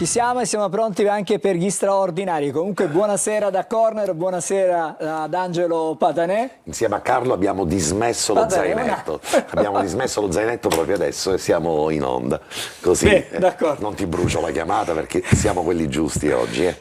Ci siamo e siamo pronti anche per gli straordinari. Comunque buonasera da Corner, buonasera ad Angelo Patanè. Insieme a Carlo abbiamo dismesso lo zainetto. Abbiamo dismesso lo zainetto proprio adesso e siamo in onda. Così non ti brucio la chiamata perché siamo quelli giusti oggi.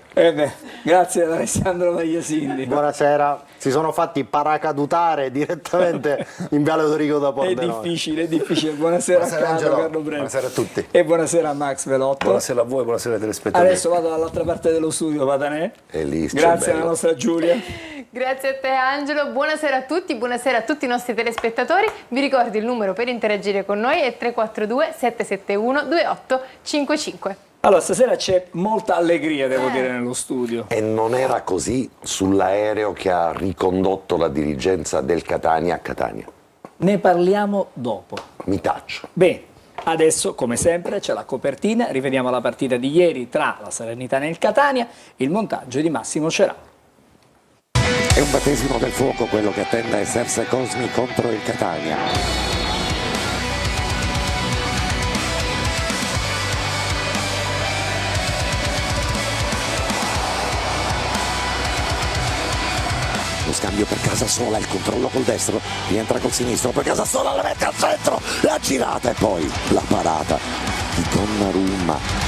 Grazie ad Alessandro Magliasini. Buonasera. Si sono fatti paracadutare direttamente in Viale Odorico da Pordenone. È difficile. Buonasera a Carlo Breno. Buonasera a tutti. E buonasera a Max Velotto. Buonasera a voi, buonasera ai telespettatori. Adesso vado dall'altra parte dello studio, Patanè. Grazie alla nostra Giulia. Grazie a te Angelo, buonasera a tutti i nostri telespettatori. Vi ricordo il numero per interagire con noi è 342 771 2855. Allora, stasera c'è molta allegria, devo dire, nello studio. E non era così sull'aereo che ha ricondotto la dirigenza del Catania a Catania. Ne parliamo dopo. Mi taccio. Bene, adesso, come sempre, c'è la copertina. Rivediamo la partita di ieri tra la Salernitana e il Catania. Il montaggio di Massimo Cerà. È un battesimo del fuoco quello che attende Serse Cosmi contro il Catania. Lo scambio per Casasola, il controllo col destro, rientra col sinistro, poi Casasola la mette al centro, la girata e poi la parata di Donnarumma.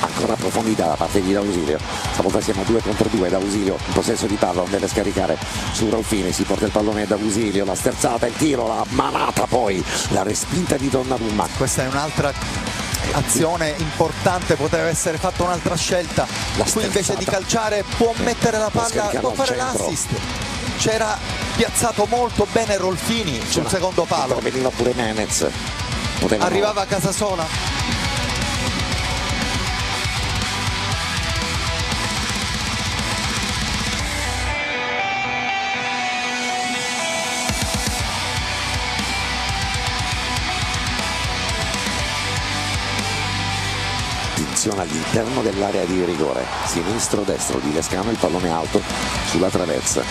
Ancora profondità da parte di D'Ausilio, stavolta siamo 2 contro 2, D'Ausilio in possesso di palla, non deve scaricare su Rolfini, si porta il pallone da D'Ausilio, la sterzata, il tiro, la manata, poi la respinta di Donnarumma. Questa è un'altra azione importante, poteva essere fatta un'altra scelta, qui invece di calciare può mettere la palla, può fare l'assist. C'era piazzato molto bene Rolfini sul secondo palo, veniva pure Menez, arrivava Casasola. All'interno dell'area di rigore, sinistro-destro di Lescano, il pallone alto sulla traversa.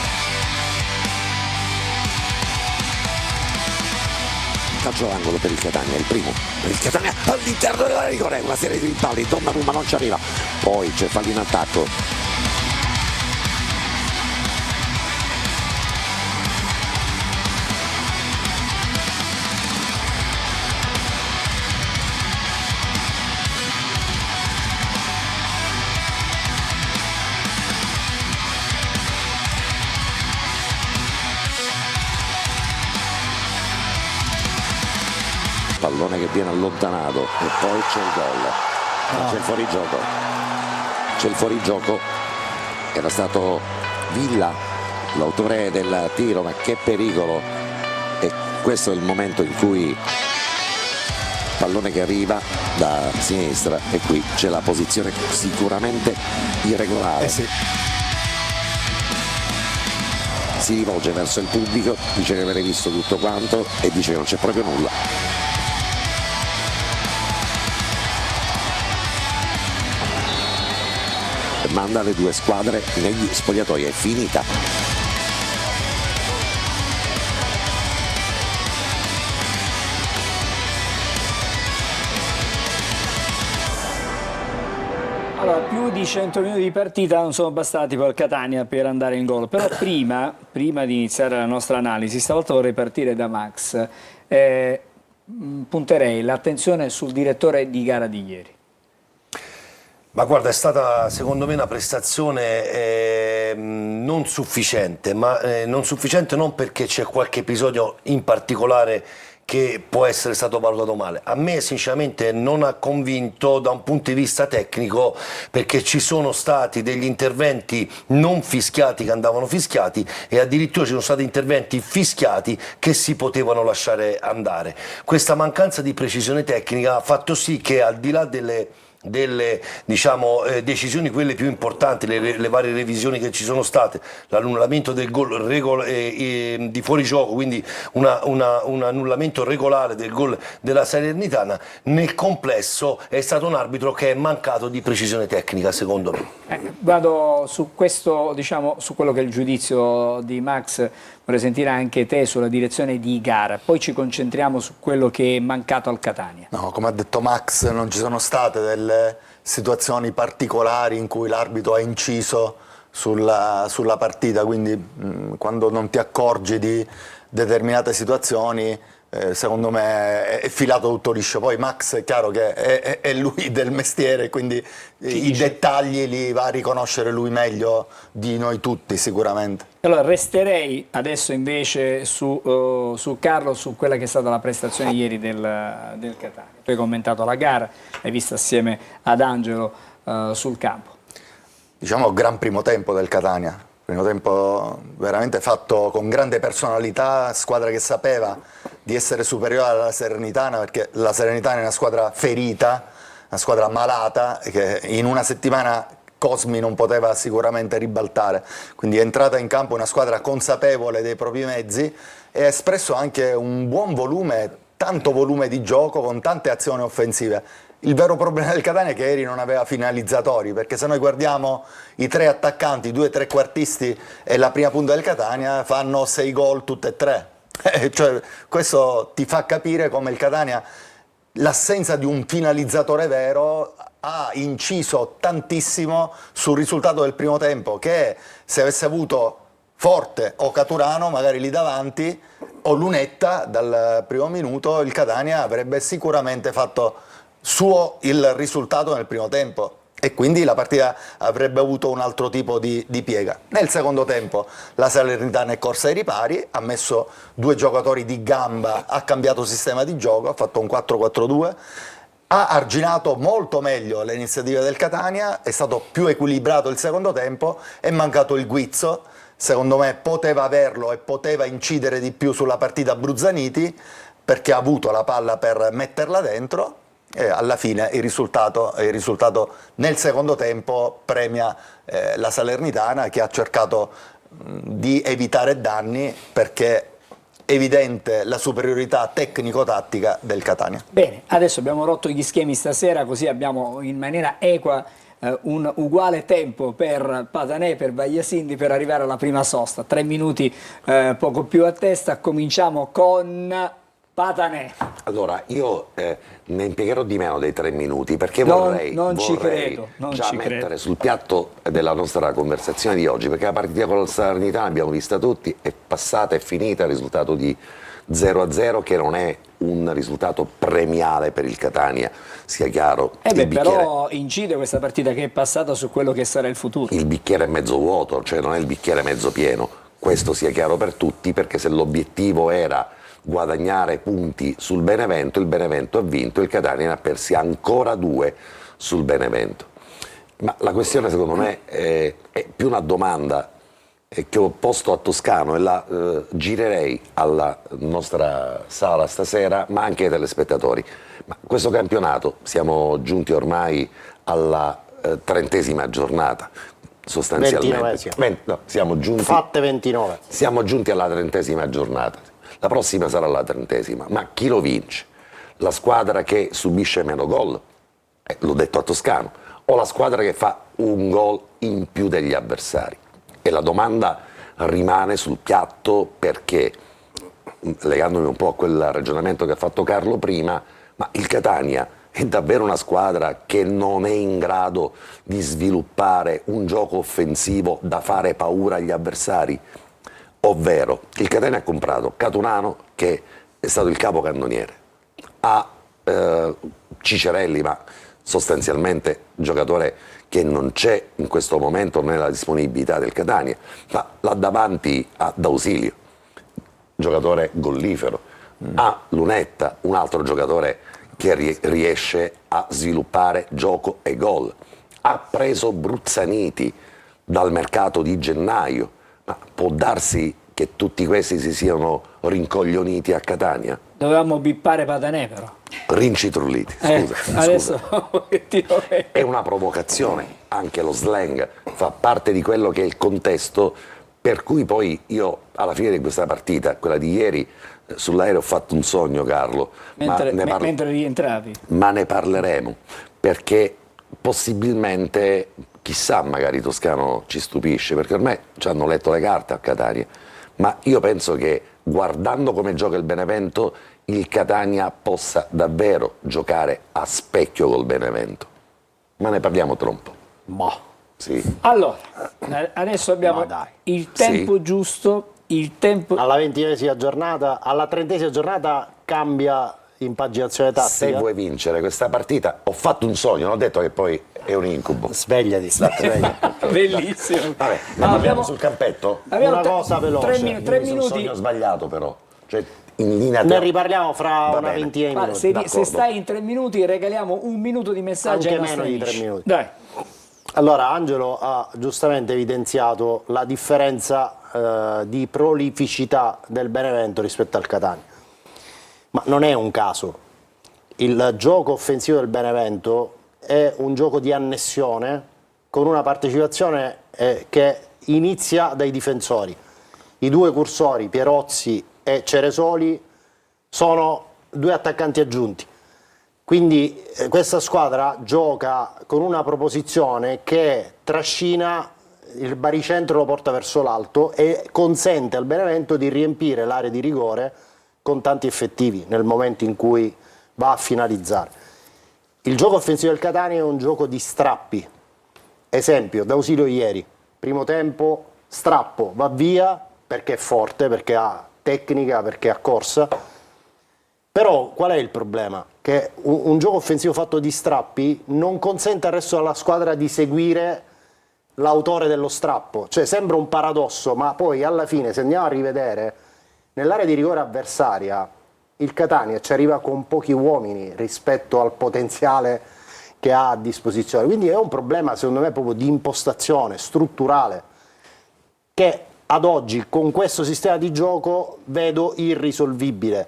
Calcio d'angolo per il Catania, il primo per il Catania all'interno dell'area di rigore, una serie di rimpalli, Donnarumma non ci arriva, poi c'è fallo in attacco. Pallone che viene allontanato e poi c'è il gol, c'è il fuorigioco, era stato Villa l'autore del tiro, ma che pericolo, e questo è il momento in cui pallone che arriva da sinistra e qui c'è la posizione sicuramente irregolare. Si rivolge verso il pubblico, dice di aver visto tutto quanto e dice che non c'è proprio nulla. Manda le due squadre negli spogliatoi, è finita. Allora, più di 100 minuti di partita non sono bastati per il Catania per andare in gol, però prima di iniziare la nostra analisi, stavolta vorrei partire da Max. Punterei l'attenzione sul direttore di gara di ieri. Ma guarda, è stata secondo me una prestazione non sufficiente, ma non sufficiente non perché c'è qualche episodio in particolare che può essere stato valutato male. A me sinceramente non ha convinto da un punto di vista tecnico, perché ci sono stati degli interventi non fischiati che andavano fischiati e addirittura ci sono stati interventi fischiati che si potevano lasciare andare. Questa mancanza di precisione tecnica ha fatto sì che, al di là delle delle decisioni quelle più importanti, le varie revisioni che ci sono state, l'annullamento del gol di fuorigioco, quindi un annullamento regolare del gol della Salernitana, nel complesso è stato un arbitro che è mancato di precisione tecnica, secondo me. Vado su questo, diciamo, su quello che è il giudizio di Max, vorrei sentire anche te sulla direzione di gara, poi ci concentriamo su quello che è mancato al Catania. No, come ha detto Max, non ci sono state delle situazioni particolari in cui l'arbitro ha inciso sulla partita, quindi quando non ti accorgi di determinate situazioni, secondo me è filato tutto liscio. Poi Max è chiaro che è lui del mestiere, quindi i dettagli li va a riconoscere lui meglio di noi tutti sicuramente. Allora resterei adesso invece su Carlo, su quella che è stata la prestazione ieri del Catania. Tu hai commentato la gara, l'hai vista assieme ad Angelo sul campo. Diciamo gran primo tempo del Catania, primo tempo veramente fatto con grande personalità, squadra che sapeva di essere superiore alla Salernitana, perché la Salernitana è una squadra ferita, una squadra malata, che in una settimana Cosmi non poteva sicuramente ribaltare, quindi è entrata in campo una squadra consapevole dei propri mezzi e ha espresso anche un buon volume, tanto volume di gioco con tante azioni offensive. Il vero problema del Catania è che ieri non aveva finalizzatori, perché se noi guardiamo i 3 attaccanti, i 2 trequartisti e la prima punta del Catania fanno 6 gol tutte e 3. Cioè, questo ti fa capire come il Catania, l'assenza di un finalizzatore vero, ha inciso tantissimo sul risultato del primo tempo, che se avesse avuto Forte o Caturano magari lì davanti, o Lunetta dal primo minuto, il Catania avrebbe sicuramente fatto suo il risultato nel primo tempo e quindi la partita avrebbe avuto un altro tipo di piega. Nel secondo tempo la Salernitana è corsa ai ripari, ha messo 2 giocatori di gamba, ha cambiato sistema di gioco, ha fatto un 4-4-2, ha arginato molto meglio le iniziative del Catania, è stato più equilibrato il secondo tempo, è mancato il guizzo, secondo me poteva averlo e poteva incidere di più sulla partita Bruzzaniti, perché ha avuto la palla per metterla dentro. E alla fine il risultato nel secondo tempo premia la Salernitana, che ha cercato di evitare danni, perché è evidente la superiorità tecnico-tattica del Catania. Bene, adesso abbiamo rotto gli schemi stasera, così abbiamo in maniera equa un uguale tempo per Patanè, per Bagliasindi, per arrivare alla prima sosta. 3 minuti poco più a testa. Cominciamo con Patanè. Allora, io ne impiegherò di meno dei 3 minuti, perché non vorrei già mettere sul piatto della nostra conversazione di oggi, perché la partita con la Salernitana l'abbiamo vista tutti, è passata, è finita, il risultato di 0-0, che non è un risultato premiale per il Catania, sia chiaro. Però incide questa partita che è passata su quello che sarà il futuro. Il bicchiere è mezzo vuoto, cioè non è il bicchiere mezzo pieno, questo sia chiaro per tutti, perché se l'obiettivo era guadagnare punti sul Benevento, il Benevento ha vinto, il Catania ne ha persi ancora 2 sul Benevento. Ma la questione secondo me è più una domanda che ho posto a Toscano e la girerei alla nostra sala stasera, ma anche ai telespettatori. Ma questo campionato, siamo giunti ormai alla 30ª giornata, sostanzialmente. 29. Siamo giunti, fatte 29. Siamo giunti alla 30ª giornata. La prossima sarà la 30ª, ma chi lo vince? La squadra che subisce meno gol, l'ho detto a Toscano, o la squadra che fa un gol in più degli avversari? E la domanda rimane sul piatto, perché, legandomi un po' a quel ragionamento che ha fatto Carlo prima, ma il Catania è davvero una squadra che non è in grado di sviluppare un gioco offensivo da fare paura agli avversari? Ovvero, il Catania ha comprato Caturano, che è stato il capocannoniere, ha Cicerelli, ma sostanzialmente giocatore che non c'è in questo momento nella disponibilità del Catania, ma là davanti ha D'Ausilio, giocatore gollifero, ha Lunetta, un altro giocatore che riesce a sviluppare gioco e gol, ha preso Bruzzaniti dal mercato di gennaio. Ma può darsi che tutti questi si siano rincoglioniti a Catania? Dovevamo bippare Patanè però. Rinci Trulliti, scusa. Adesso È una provocazione, anche lo slang fa parte di quello che è il contesto, per cui poi io alla fine di questa partita, quella di ieri, sull'aereo ho fatto un sogno, Carlo, mentre rientravi. ma ne parleremo, perché possibilmente, chissà, magari Toscano ci stupisce, perché ormai ci hanno letto le carte a Catania, ma io penso che guardando come gioca il Benevento, il Catania possa davvero giocare a specchio col Benevento. Ma ne parliamo tra un po'. Sì. Allora, adesso abbiamo il tempo Sì. giusto, il tempo... Alla 20esima giornata, alla 30esima giornata cambia impaginazione Se tattica. vuoi vincere questa partita, ho fatto un sogno, non ho detto che poi è un incubo. Svegliati, sveglia. Bellissimo. Vabbè, ne parliamo sul campetto? abbiamo Una cosa veloce. tre Un minuti. sogno sbagliato però. Cioè, in linea Ne teorica. riparliamo fra Va una bene. ventina di Guarda, minuti. se stai in 3 minuti regaliamo un minuto di messaggio Anche ai nostri meno di 3 amici. minuti. Dai. Allora, Angelo ha giustamente evidenziato la differenza di prolificità del Benevento rispetto al Catania. Ma non è un caso. Il gioco offensivo del Benevento è un gioco di annessione con una partecipazione che inizia dai difensori. I due cursori, Pierozzi e Ceresoli, sono due attaccanti aggiunti. Quindi questa squadra gioca con una proposizione che trascina il baricentro, lo porta verso l'alto e consente al Benevento di riempire l'area di rigore con tanti effettivi nel momento in cui va a finalizzare. Il gioco offensivo del Catania è un gioco di strappi. Esempio, D'Ausilio ieri, primo tempo, strappo, va via perché è forte, perché ha tecnica, perché ha corsa. Però qual è il problema? Che un gioco offensivo fatto di strappi non consente al resto della squadra di seguire l'autore dello strappo. Cioè sembra un paradosso, ma poi alla fine, se andiamo a rivedere, nell'area di rigore avversaria il Catania ci arriva con pochi uomini rispetto al potenziale che ha a disposizione. Quindi è un problema, secondo me, proprio di impostazione strutturale che ad oggi con questo sistema di gioco vedo irrisolvibile.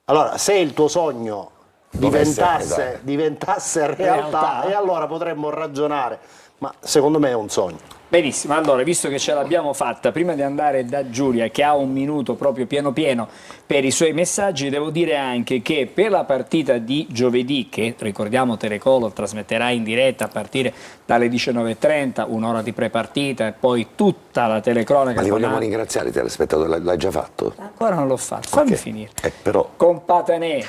Allora, se il tuo sogno diventasse realtà, e allora potremmo ragionare, ma secondo me è un sogno. Benissimo, allora, visto che ce l'abbiamo fatta, prima di andare da Giulia, che ha un minuto proprio pieno pieno per i suoi messaggi, devo dire anche che per la partita di giovedì, che ricordiamo Telecolor trasmetterà in diretta a partire dalle 19:30, un'ora di prepartita e poi tutta la telecronaca. Ma li vogliamo con- ringraziare i telespettatori, l'hai già fatto? Ancora non l'ho fatto, fammi Ok. finire. Però Con Patanè,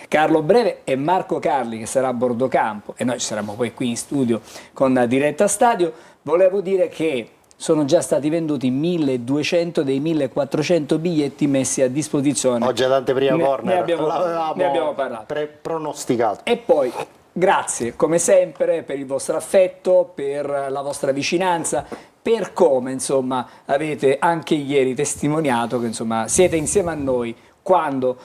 Carlo Breve e Marco Carli, che sarà a bordo campo, e noi ci saremo poi qui in studio con Diretta Stadio. Volevo dire che sono già stati venduti 1200 dei 1400 biglietti messi a disposizione. Oggi ad anteprima Ne corner abbiamo parlato. pronosticato. E poi grazie come sempre per il vostro affetto, per la vostra vicinanza, per come insomma avete anche ieri testimoniato che insomma siete insieme a noi quando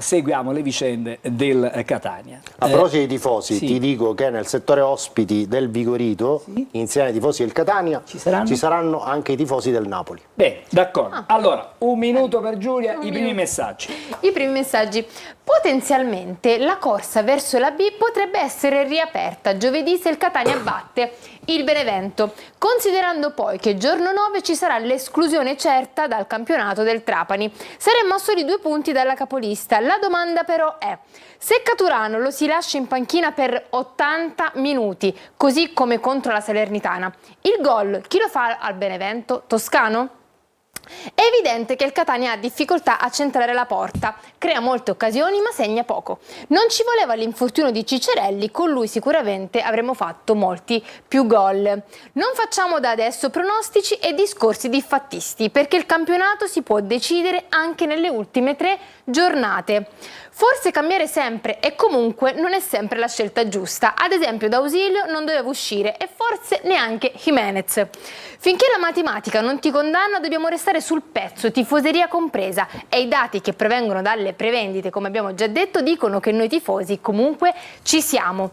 seguiamo le vicende del Catania. A proposito dei tifosi, sì. ti dico che nel settore ospiti del Vigorito, Sì. insieme ai tifosi del Catania, Ci saranno? anche i tifosi del Napoli. Bene, d'accordo. Allora, un minuto per Giulia, i primi messaggi. I primi messaggi. Potenzialmente la corsa verso la B potrebbe essere riaperta giovedì se il Catania batte il Benevento, considerando poi che giorno 9 ci sarà l'esclusione certa dal campionato del Trapani. Saremmo a soli 2 punti dalla capolista. La domanda però è: se Caturano lo si lascia in panchina per 80 minuti, così come contro la Salernitana, il gol chi lo fa al Benevento? Toscano? È evidente che il Catania ha difficoltà a centrare la porta, crea molte occasioni ma segna poco. Non ci voleva l'infortunio di Ciccerelli, con lui sicuramente avremmo fatto molti più gol. Non facciamo da adesso pronostici e discorsi diffattisti, perché il campionato si può decidere anche nelle ultime 3 giornate. Forse cambiare sempre e comunque non è sempre la scelta giusta. Ad esempio D'Ausilio non doveva uscire e forse neanche Jimenez. Finché la matematica non ti condanna dobbiamo restare sul pezzo, tifoseria compresa, e i dati che provengono dalle prevendite, come abbiamo già detto, dicono che noi tifosi comunque ci siamo.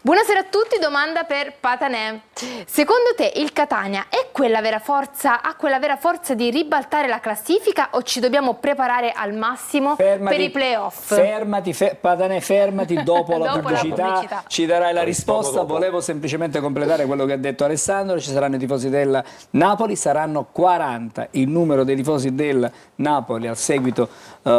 Buonasera a tutti, domanda per Patanè. Secondo te il Catania ha quella vera forza di ribaltare la classifica o ci dobbiamo preparare al massimo per i playoff? Patanè, fermati, dopo la Dopo la pubblicità. ci darai la risposta. dopo. Volevo semplicemente completare quello che ha detto Alessandro. Ci saranno i tifosi del Napoli, saranno 40 il numero dei tifosi del Napoli al seguito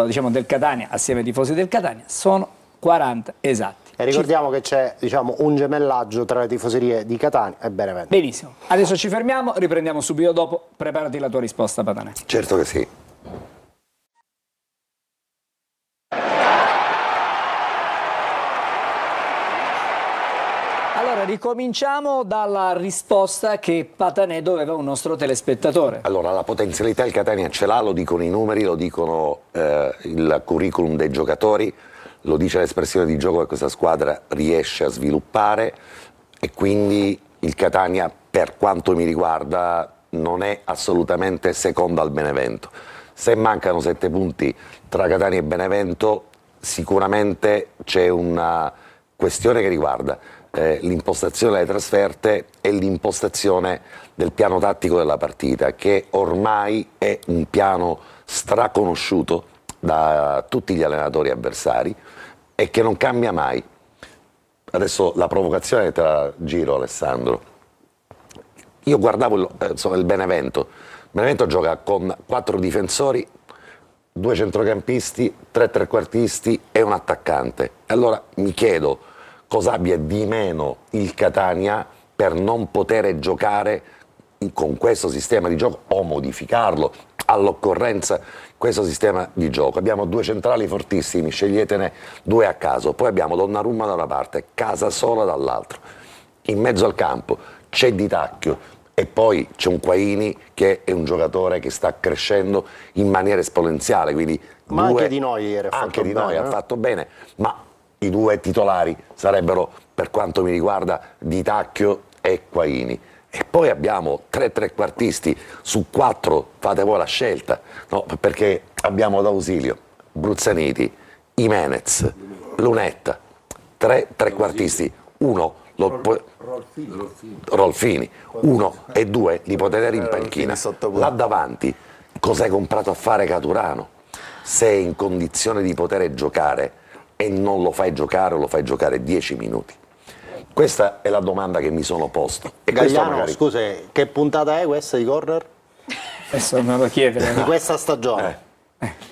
diciamo del Catania, assieme ai tifosi del Catania, sono 40 esatti. E ricordiamo che c'è, diciamo, un gemellaggio tra le tifoserie di Catania e Benevento. Benissimo, adesso ci fermiamo, riprendiamo subito dopo. Preparati la tua risposta, Patanè. Certo che sì. Allora, ricominciamo dalla risposta che Patanè doveva a un nostro telespettatore. Allora, la potenzialità il Catania ce l'ha, lo dicono i numeri, lo dicono il curriculum dei giocatori, lo dice l'espressione di gioco che questa squadra riesce a sviluppare, e quindi il Catania, per quanto mi riguarda, non è assolutamente secondo al Benevento. Se mancano 7 punti tra Catania e Benevento, sicuramente c'è una questione che riguarda l'impostazione delle trasferte e l'impostazione del piano tattico della partita, che ormai è un piano straconosciuto da tutti gli allenatori avversari e che non cambia mai. Adesso la provocazione te la giro, Alessandro. Io guardavo il Benevento. Il Benevento gioca con 4 difensori, 2 centrocampisti, 3 trequartisti e un attaccante. Allora mi chiedo cosa abbia di meno il Catania per non poter giocare con questo sistema di gioco o modificarlo all'occorrenza questo sistema di gioco. Abbiamo 2 centrali fortissimi, sceglietene 2 a caso, poi abbiamo Donnarumma da una parte, Casasola dall'altro. In mezzo al campo c'è Di Tacchio e poi c'è un Quaini che è un giocatore che sta crescendo in maniera esponenziale, quindi Ma anche Di Noi ieri ha fatto anche Di bene, Noi ha no? fatto bene, ma i 2 titolari sarebbero, per quanto mi riguarda, Di Tacchio e Quaini. E poi abbiamo 3 trequartisti su 4, fate voi la scelta, no? Perché abbiamo d'ausilio Bruzzaniti, Jimenez, Lunetta, 3 trequartisti, uno Rolfini, 1 e 2 li potete tenere in panchina. Là davanti cosa hai comprato a fare Caturano? Se è in condizione di poter giocare e non lo fai giocare o lo fai giocare 10 minuti? Questa è la domanda che mi sono posto. E Gagliano, magari... scusi, che puntata è questa di corner? Adesso me lo chiedere. Di questa stagione?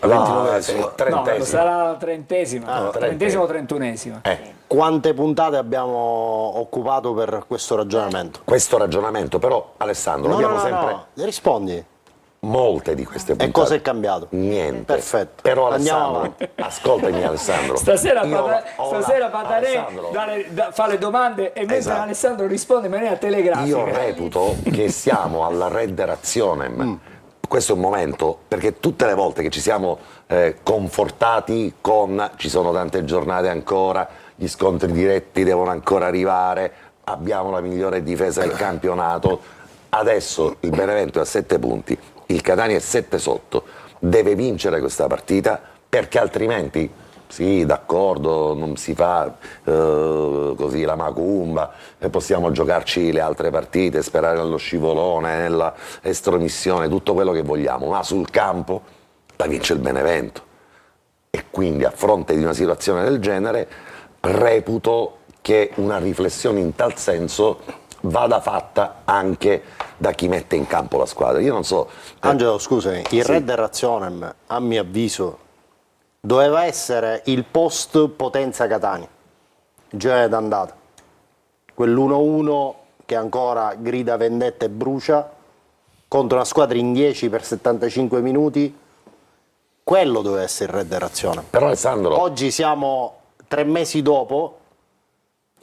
No, No, sarà la 30esima, 30esima o 31esima. Quante puntate abbiamo occupato per questo ragionamento? Questo ragionamento, però, Alessandro, abbiamo sempre rispondi. molte di queste puntate. E cosa è cambiato? Niente. Perfetto. Però Andiamo Alessandro, ascoltami Alessandro. Stasera Io Patanè fa le domande e mentre Esatto. Alessandro risponde in maniera telegrafica. Io reputo che siamo alla Red Razionem. Questo è un momento, perché tutte le volte che ci siamo confortati con ci sono tante giornate ancora, gli scontri diretti devono ancora arrivare, abbiamo la migliore difesa del campionato, adesso il Benevento è a 7 punti, il Catania è 7 sotto, deve vincere questa partita perché altrimenti, sì, d'accordo, non si fa così la macumba, possiamo giocarci le altre partite, sperare nello scivolone, nella estromissione, tutto quello che vogliamo, ma sul campo la vince il Benevento. E quindi a fronte di una situazione del genere reputo che una riflessione in tal senso vada fatta anche da chi mette in campo la squadra. Io non so... Angelo, scusami, il Red Razionem, a mio avviso, doveva essere il post Potenza Catania, già d'andata. Quell'1-1 che ancora grida vendetta e brucia, contro una squadra in 10 per 75 minuti, quello doveva essere il Red Razionem. Però Alessandro... Oggi siamo 3 mesi dopo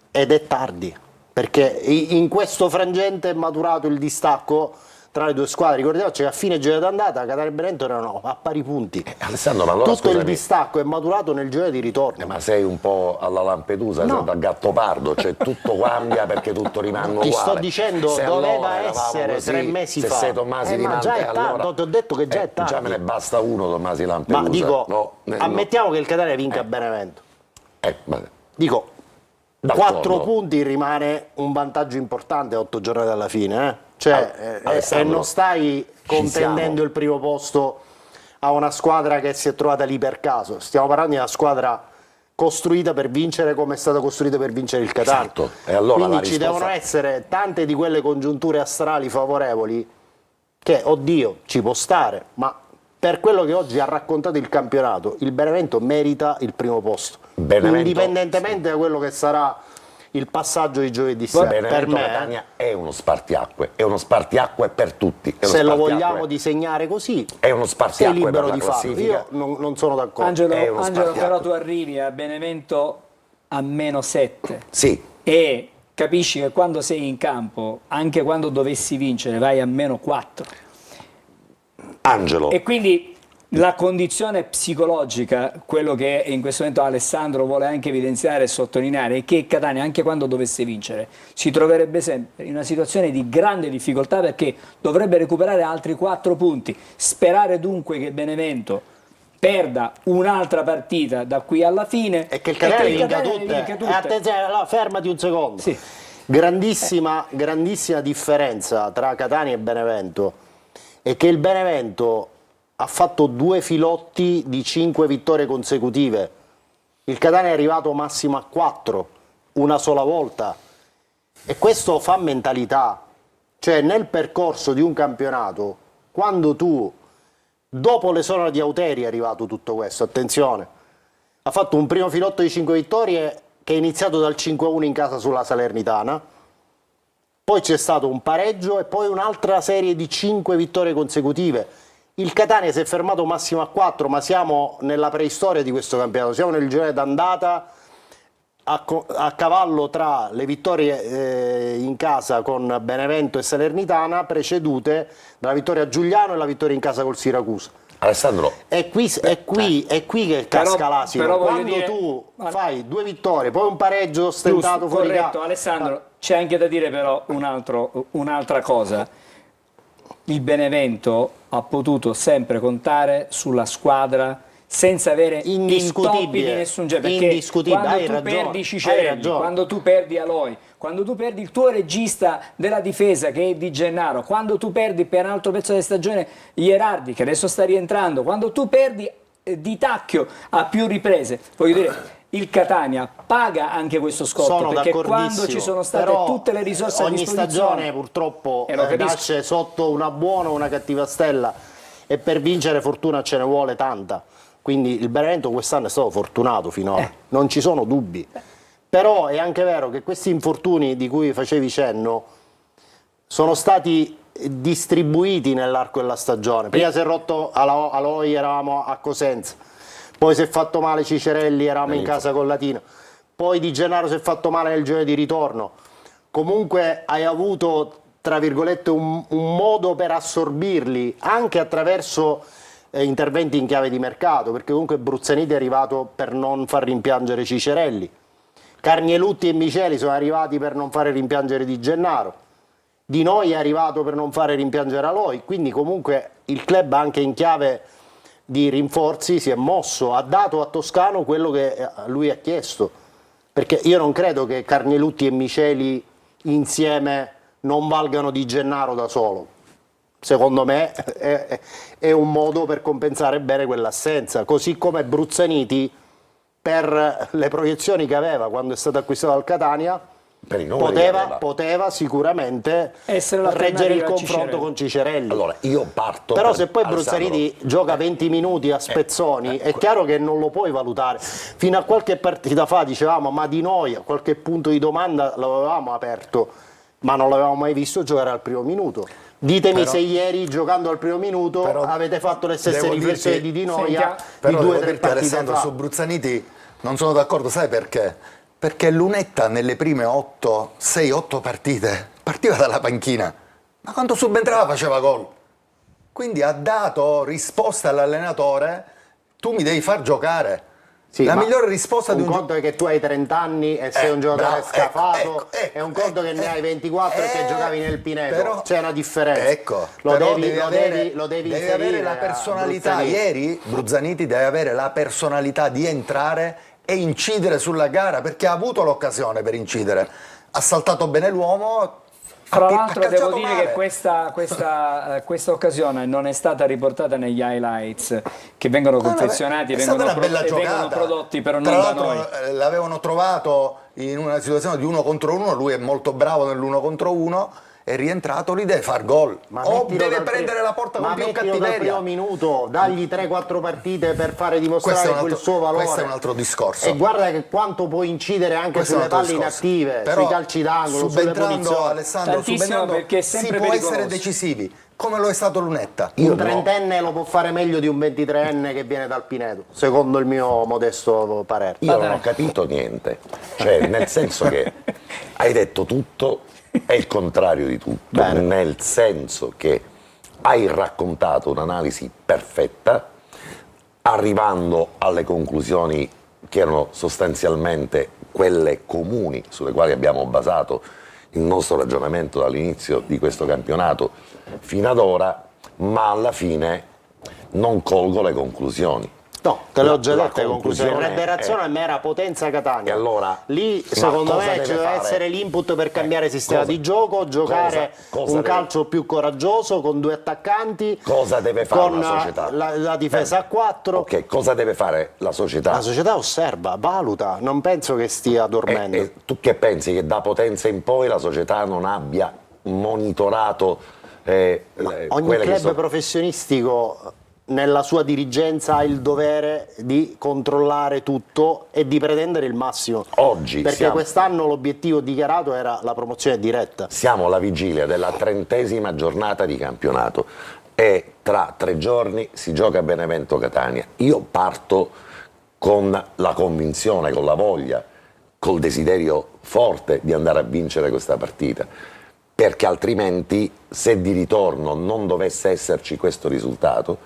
ed è tardi, perché in questo frangente è maturato il distacco tra le 2 squadre. Ricordiamoci che a fine girone d'andata Catania e Benevento erano a pari punti. Alessandro, ma allora tutto scusami, il distacco è maturato nel girone di ritorno. ma sei un po' alla Lampedusa, No. sei da Gattopardo, cioè tutto cambia perché tutto rimane uguale. Ti sto dicendo, Se doveva allora eravamo essere così, 3 mesi se fa. sei Tommasi di ma già è Lampedusa, tardi, allora, ti ho detto che già è tardi. già me ne basta uno Tommasi di Lampedusa. Ma dico, No, ammettiamo che il Catania vinca a Benevento. ma- Dico, D'accordo. 4 punti rimane un vantaggio importante a 8 giornate alla fine, eh? Cioè, Alessandro, non stai contendendo siamo. il primo posto a una squadra che si è trovata lì per caso. Stiamo parlando di una squadra costruita per vincere come è stata costruita per vincere il Catania. Esatto. E allora Quindi la ci risposta- devono essere tante di quelle congiunture astrali favorevoli che, oddio, ci può stare, ma per quello che oggi ha raccontato il campionato, il Benevento merita il primo posto, Benevento- indipendentemente da quello che sarà il passaggio di giovedì sera. Per Benevento me, Catania è uno spartiacque per tutti. È uno se lo spartiacque. vogliamo disegnare così, È uno sei spartiacque libero per di la farlo. classifica. Io non sono d'accordo. Angelo, È uno Angelo, spartiacque. però tu arrivi a Benevento a -7 Sì, e capisci che quando sei in campo, anche quando dovessi vincere, vai a -4. Angelo, E quindi la condizione psicologica, quello che in questo momento Alessandro vuole anche evidenziare e sottolineare, è che Catania, anche quando dovesse vincere, si troverebbe sempre in una situazione di grande difficoltà perché dovrebbe recuperare altri 4 punti. Sperare dunque che Benevento perda un'altra partita da qui alla fine E che il Catania e vinca le tutte. vinca E attenzione, allora, fermati un secondo. Sì. Grandissima differenza tra Catania e Benevento è che il Benevento ha fatto 2 filotti di 5 vittorie consecutive. Il Catania è arrivato massimo a 4, una sola volta. E questo fa mentalità. Cioè, nel percorso di un campionato, quando tu, dopo l'esonero di Auteri è arrivato tutto questo, attenzione, ha fatto un primo filotto di 5 vittorie che è iniziato dal 5-1 in casa sulla Salernitana, poi c'è stato un pareggio e poi un'altra serie di 5 vittorie consecutive. Il Catania si è fermato massimo a 4, ma siamo nella preistoria di questo campionato, siamo nel girone d'andata a cavallo tra le vittorie in casa con Benevento e Salernitana, precedute dalla vittoria a Giuliano e la vittoria in casa col Siracusa. Alessandro, È qui che casca l'asino. però voglio Quando dire- tu fai 2 vittorie, poi un pareggio ostentato fuori corretto, casa. Alessandro, c'è anche da dire però un'altra cosa. Il Benevento ha potuto sempre contare sulla squadra senza avere Indiscutibile, intoppi di nessun genere, perché indiscutibile, quando hai tu ragione, perdi hai Cicerelli, ragione. quando tu perdi Aloi, quando tu perdi il tuo regista della difesa che è Di Gennaro, quando tu perdi per un altro pezzo della stagione Ierardi che adesso sta rientrando, quando tu perdi Di Tacchio a più riprese, voglio dire, il Catania paga anche questo scotto, Sono perché d'accordissimo, quando ci sono state però tutte le risorse a ogni disposizione, stagione purtroppo lo capisco. nasce sotto una buona o una cattiva stella e per vincere fortuna ce ne vuole tanta, quindi il Benevento quest'anno è stato fortunato finora, non ci sono dubbi, però è anche vero che questi infortuni di cui facevi cenno sono stati distribuiti nell'arco della stagione. Prima si è rotto Aloi, eravamo a Cosenza, poi si è fatto male Cicerelli, eravamo in casa con Latina, poi Di Gennaro si è fatto male nel giro di ritorno. Comunque hai avuto, tra virgolette, un modo per assorbirli anche attraverso interventi in chiave di mercato, perché comunque Bruzzaniti è arrivato per non far rimpiangere Cicerelli, Carnielutti e Miceli sono arrivati per non fare rimpiangere Di Gennaro, Di Noi è arrivato per non fare rimpiangere Aloi, quindi comunque il club anche in chiave di rinforzi si è mosso, ha dato a Toscano quello che lui ha chiesto, perché io non credo che Carnielutti e Miceli insieme non valgano Di Gennaro da solo. Secondo me è un modo per compensare bene quell'assenza, così come Bruzzaniti per le proiezioni che aveva quando è stato acquistato dal Catania per i numeri che aveva. poteva sicuramente essere l'alternativa reggere il a confronto Cicerelli. con Cicerelli. allora io parto. Però per se poi Alessandro. Bruzzaniti gioca 20 minuti a spezzoni, è chiaro che non lo puoi valutare. Fino a qualche partita fa dicevamo, ma Di Noi a qualche punto di domanda l'avevamo aperto, ma non l'avevamo mai visto giocare al primo minuto. Ditemi Però- se ieri, giocando al primo minuto, però avete fatto le stesse devo riflessioni dirti- di Di Noia di Però 2 o devo 3 dirti, partite Alessandro, fa. su Bruzzaniti non sono d'accordo, sai perché? Perché Lunetta nelle prime 6-8 partite partiva dalla panchina, ma quando subentrava faceva gol. Quindi ha dato risposta all'allenatore, tu mi devi far giocare. Sì, la ma migliore risposta di un un conto è che tu hai 30 anni e sei un giocatore bravo, scafato, è un conto che ne hai 24 e che giocavi nel Pineto, però- c'è una differenza. Ecco, lo però devi avere inserire la a personalità. Bruzzaniti. Ieri Bruzzaniti deve avere la personalità di entrare e incidere sulla gara, perché ha avuto l'occasione per incidere, ha saltato bene l'uomo. Fra ha l'altro devo calciato dire male. che questa occasione non è stata riportata negli highlights che vengono confezionati È stata una bella e vengono giocata. prodotti, però Tra non da l'altro noi. l'avevano trovato in una situazione di 1 contro 1, lui è molto bravo nell'1 contro 1, è rientrato lì, deve far gol o mettilo deve dal prendere la porta ma con più mettilo dal cattiveria. primo minuto, dagli 3-4 partite per fare dimostrare Questo è un quel altro- suo valore. questo è un altro discorso. E guarda che quanto può incidere anche Questo è un sulle altro palle discorso. inattive, Però, sui calci d'angolo, sulle subentrando, punizioni. Alessandro, Tantissimo, subentrando, perché è si sempre può pericoloso. essere decisivi, come lo è stato Lunetta. Un trentenne lo può fare meglio di un 23enne che viene dal Pineto, secondo il mio modesto parere. Io non ho capito niente, cioè nel senso che hai detto tutto è il contrario di tutto, Bene. nel senso che hai raccontato un'analisi perfetta, arrivando alle conclusioni che erano sostanzialmente quelle comuni sulle quali abbiamo basato il nostro ragionamento dall'inizio di questo campionato fino ad ora, ma alla fine non colgo le conclusioni. No, te le ho già La dette le conclusioni. conclusione Reiterazione è- è mera potenza Catania. E allora, lì ma secondo cosa me deve ci deve fare? essere l'input per cambiare sistema cosa- di gioco, giocare cosa un deve- calcio più coraggioso con 2 attaccanti. Cosa deve fare con una società? la difesa a 4. Ok, cosa deve fare la società? La società osserva, valuta, non penso che stia dormendo. E tu che pensi che da Potenza in poi la società non abbia monitorato Ogni quelle che club sono... professionistico nella sua dirigenza ha il dovere di controllare tutto e di pretendere il massimo. Oggi perché siamo- quest'anno l'obiettivo dichiarato era la promozione diretta. Siamo alla vigilia della 30ª giornata di campionato e tra 3 giorni si gioca a Benevento Catania. Io parto con la convinzione, con la voglia, col desiderio forte di andare a vincere questa partita, perché altrimenti se di ritorno non dovesse esserci questo risultato,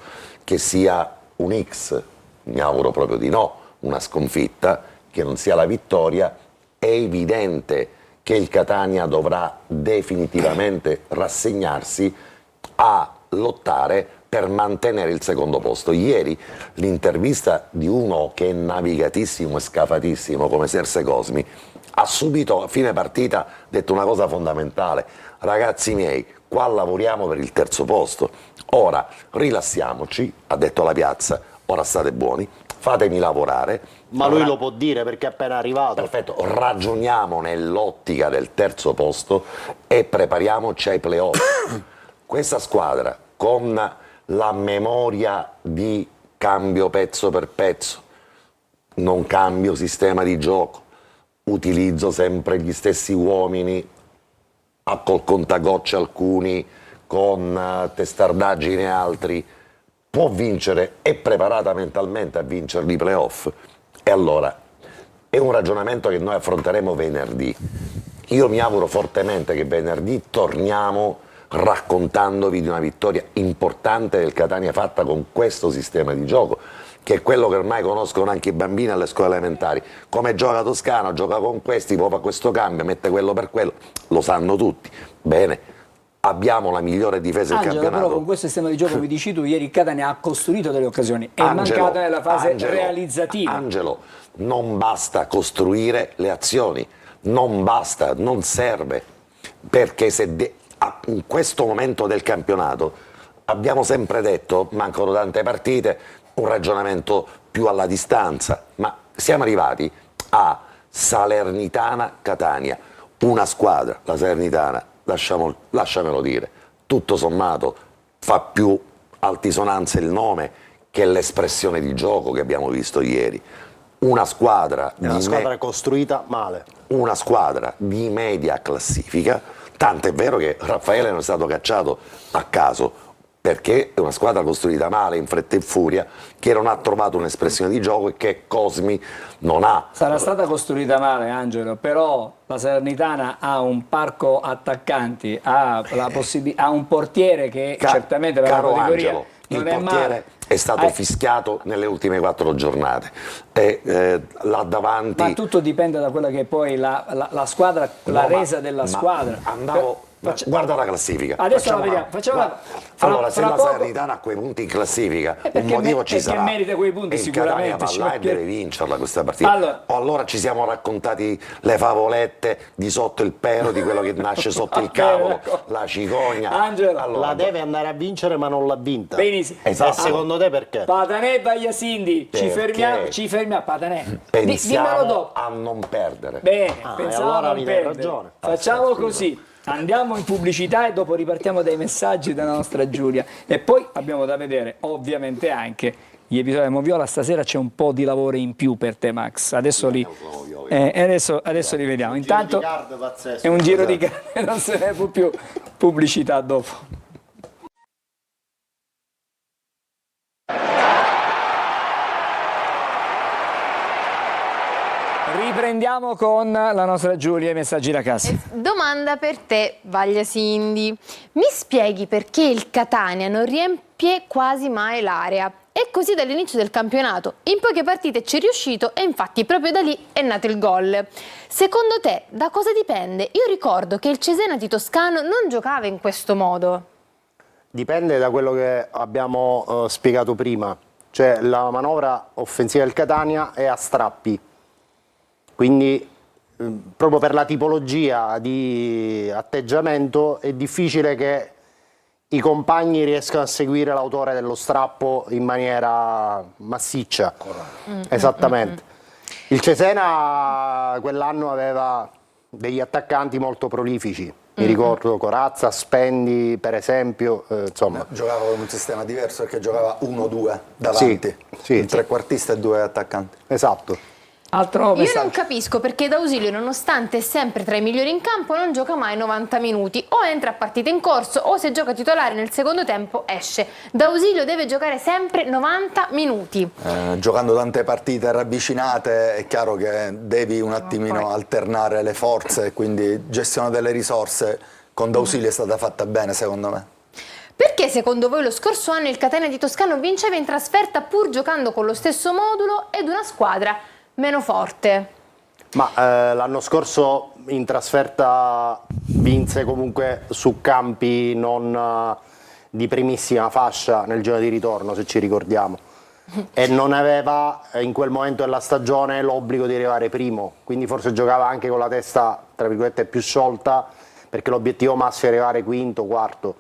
che sia un X, mi auguro proprio di no, una sconfitta, che non sia la vittoria, è evidente che il Catania dovrà definitivamente rassegnarsi a lottare per mantenere il secondo posto. Ieri l'intervista di uno che è navigatissimo e scafatissimo come Serse Cosmi ha subito a fine partita detto una cosa fondamentale: ragazzi miei, qua lavoriamo per il terzo posto, ora rilassiamoci, ha detto la piazza, ora state buoni, fatemi lavorare. Ma lui lo può dire perché è appena arrivato. Perfetto, ragioniamo nell'ottica del terzo posto e prepariamoci ai playoff. Questa squadra, con la memoria di cambio pezzo per pezzo, non cambio sistema di gioco, utilizzo sempre gli stessi uomini, col contagocce alcuni, con testardaggine altri, può vincere, è preparata mentalmente a vincere i playoff. E allora è un ragionamento che noi affronteremo venerdì. Io mi auguro fortemente che venerdì torniamo raccontandovi di una vittoria importante del Catania fatta con questo sistema di gioco, che è quello che ormai conoscono anche i bambini alle scuole elementari. Come gioca Toscano, gioca con questi, poi fa questo cambio, mette quello per quello, lo sanno tutti. Bene, abbiamo la migliore difesa del Angelo, campionato. però con questo sistema di gioco, come dici tu, ieri il Catania ha costruito delle occasioni, è mancata nella fase realizzativa. Angelo, non basta costruire le azioni, non basta, non serve, perché se in questo momento del campionato abbiamo sempre detto, mancano tante partite, un ragionamento più alla distanza, ma siamo arrivati a Salernitana-Catania, una squadra, la Salernitana, lasciamelo dire, tutto sommato fa più altisonanza il nome che l'espressione di gioco che abbiamo visto ieri. Una squadra, Costruita male. una squadra di media classifica, tant'è vero che Raffaele non è stato cacciato a caso, perché è una squadra costruita male, in fretta e furia, che non ha trovato un'espressione di gioco e che Cosmi non ha. Sarà stata costruita male, Angelo, però la Salernitana ha un parco attaccanti, ha un portiere che certamente per la Caro categoria Angelo, non il è portiere male. è stato fischiato nelle ultime 4 giornate e là davanti Ma tutto dipende da quella che è poi la squadra, la resa della squadra. Guarda la classifica. Adesso la vediamo. Allora, se la poco... Salernitana ha quei punti in classifica, perché un motivo ci perché sarà. merita quei punti E il sicuramente. Catania va là e deve vincerla questa partita. Allora ci siamo raccontati le favolette di sotto il pero, di quello che nasce sotto il cavolo, la cicogna. Angelo, la deve andare a vincere, ma non l'ha vinta. Benissimo. E secondo te perché? Patanè e Vagliasindi, ci fermiamo. Patanè. Dimmelo dopo. A non perdere. Bene, pensavo allora a mi non dai perdere. ragione. Facciamo così. Andiamo in pubblicità e dopo ripartiamo dai messaggi della nostra Giulia. E poi abbiamo da vedere, ovviamente, anche gli episodi di Moviola. Stasera c'è un po' di lavoro in più per te, Max. Adesso li li vediamo. Intanto è un giro di carte, non se ne può più. Pubblicità dopo. Riprendiamo con la nostra Giulia, i messaggi da casa. Domanda per te, Vagliasindi. Mi spieghi perché il Catania non riempie quasi mai l'area? E così dall'inizio del campionato. In poche partite ci è riuscito e infatti proprio da lì è nato il gol. Secondo te da cosa dipende? Io ricordo che il Cesena di Toscano non giocava in questo modo. Dipende da quello che abbiamo spiegato prima. Cioè la manovra offensiva del Catania è a strappi. Quindi proprio per la tipologia di atteggiamento è difficile che i compagni riescano a seguire l'autore dello strappo in maniera massiccia. Esattamente. Il Cesena quell'anno aveva degli attaccanti molto prolifici. Mi ricordo Corazza, Spendi per esempio. Insomma. Giocava con un sistema diverso perché giocava 1-2 davanti. Sì. Il trequartista e 2 attaccanti. Esatto. Altro Io messaggio. non capisco perché D'Ausilio, nonostante è sempre tra i migliori in campo, non gioca mai 90 minuti. O entra a partita in corso o se gioca titolare nel secondo tempo esce. D'Ausilio deve giocare sempre 90 minuti. Giocando tante partite ravvicinate è chiaro che devi un attimino alternare le forze, quindi gestione delle risorse con D'Ausilio è stata fatta bene secondo me. Perché secondo voi lo scorso anno il Catania di Toscano vinceva in trasferta pur giocando con lo stesso modulo ed una squadra meno forte? Ma l'anno scorso in trasferta vinse comunque su campi non di primissima fascia nel girone di ritorno, se ci ricordiamo, e non aveva in quel momento della stagione l'obbligo di arrivare primo, quindi forse giocava anche con la testa tra virgolette più sciolta, perché l'obiettivo massimo è arrivare quinto, quarto.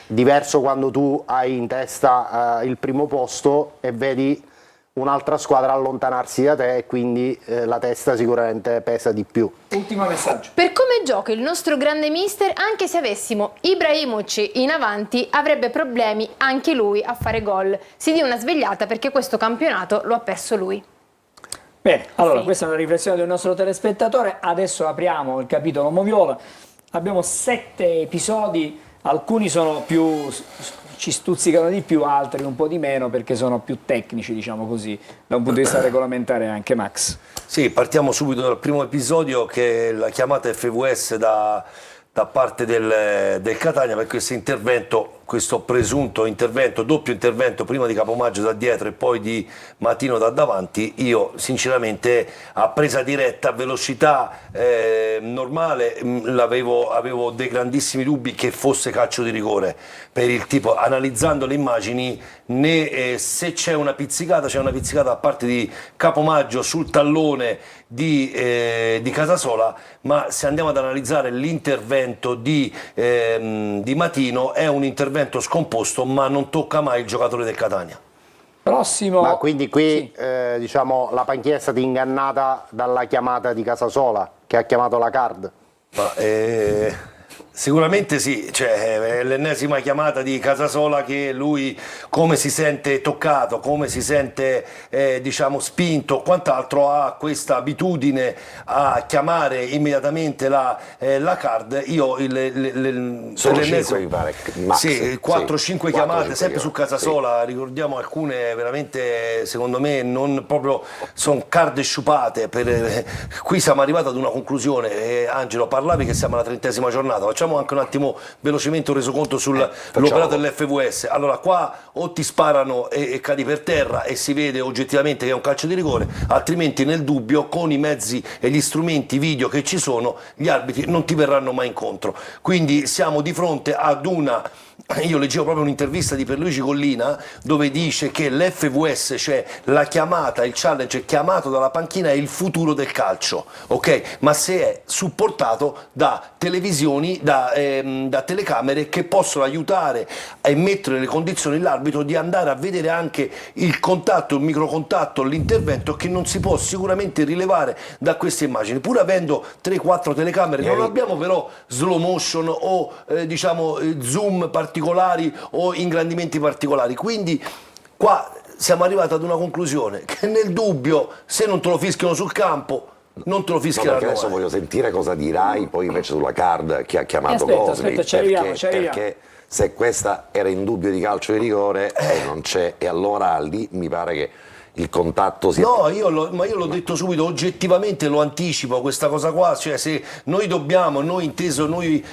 Diverso quando tu hai in testa il primo posto e vedi un'altra squadra allontanarsi da te e quindi la testa sicuramente pesa di più. Ultimo messaggio. Per come gioca il nostro grande mister, anche se avessimo Ibrahimovic in avanti, avrebbe problemi anche lui a fare gol. Si dia una svegliata perché questo campionato lo ha perso lui. Bene, allora questa è una riflessione del nostro telespettatore. Adesso apriamo il capitolo Moviola. Abbiamo 7 episodi, alcuni sono più... ci stuzzicano di più, altri un po' di meno perché sono più tecnici, diciamo così, da un punto di vista regolamentare anche, Max. Sì, partiamo subito dal primo episodio, che è la chiamata FVS da parte del Catania per questo intervento, questo presunto intervento, doppio intervento, prima di Capomaggio da dietro e poi di Matino da davanti. Io sinceramente a presa diretta, a velocità normale, avevo dei grandissimi dubbi che fosse calcio di rigore, per il tipo, analizzando le immagini, né se c'è una pizzicata da parte di Capomaggio sul tallone di Casasola, ma se andiamo ad analizzare l'intervento di Matino è un intervento scomposto, ma non tocca mai il giocatore del Catania. Prossimo. Ma quindi qui diciamo la panchina è stata ingannata dalla chiamata di Casasola che ha chiamato la card. Ma, sicuramente sì, cioè, è l'ennesima chiamata di Casasola che lui come si sente toccato, come si sente diciamo spinto, quant'altro, ha questa abitudine a chiamare immediatamente la card. Io Sono 5 mi pare, max. Sì, 4-5 chiamate sempre su Casasola, sì. Ricordiamo alcune veramente secondo me non proprio, sono card sciupate. Qui siamo arrivati ad una conclusione, Angelo, parlavi che siamo alla 30ª giornata, facciamo facciamo anche un attimo velocemente un resoconto sull'operato dell'FVS. Allora qua o ti sparano e cadi per terra e si vede oggettivamente che è un calcio di rigore, altrimenti nel dubbio con i mezzi e gli strumenti video che ci sono gli arbitri non ti verranno mai incontro. Quindi siamo di fronte ad io leggevo proprio un'intervista di Pierluigi Collina dove dice che l'FVS, cioè la chiamata, il challenge chiamato dalla panchina, è il futuro del calcio, ok? Ma se è supportato da televisioni, da telecamere che possono aiutare e mettere nelle condizioni l'arbitro di andare a vedere anche il contatto, il microcontatto, l'intervento che non si può sicuramente rilevare da queste immagini. Pur avendo 3-4 telecamere, non abbiamo però slow motion o diciamo zoom particolari o ingrandimenti particolari, quindi qua siamo arrivati ad una conclusione che nel dubbio, se non te lo fischiano sul campo, non te lo fischieranno. Adesso voglio sentire cosa dirai poi invece sulla card che ha chiamato Gosling, perché se questa era in dubbio di calcio di rigore non c'è, e allora lì mi pare che il contatto sia... No, io l'ho detto subito, oggettivamente lo anticipo questa cosa qua, cioè se noi dobbiamo, noi inteso noi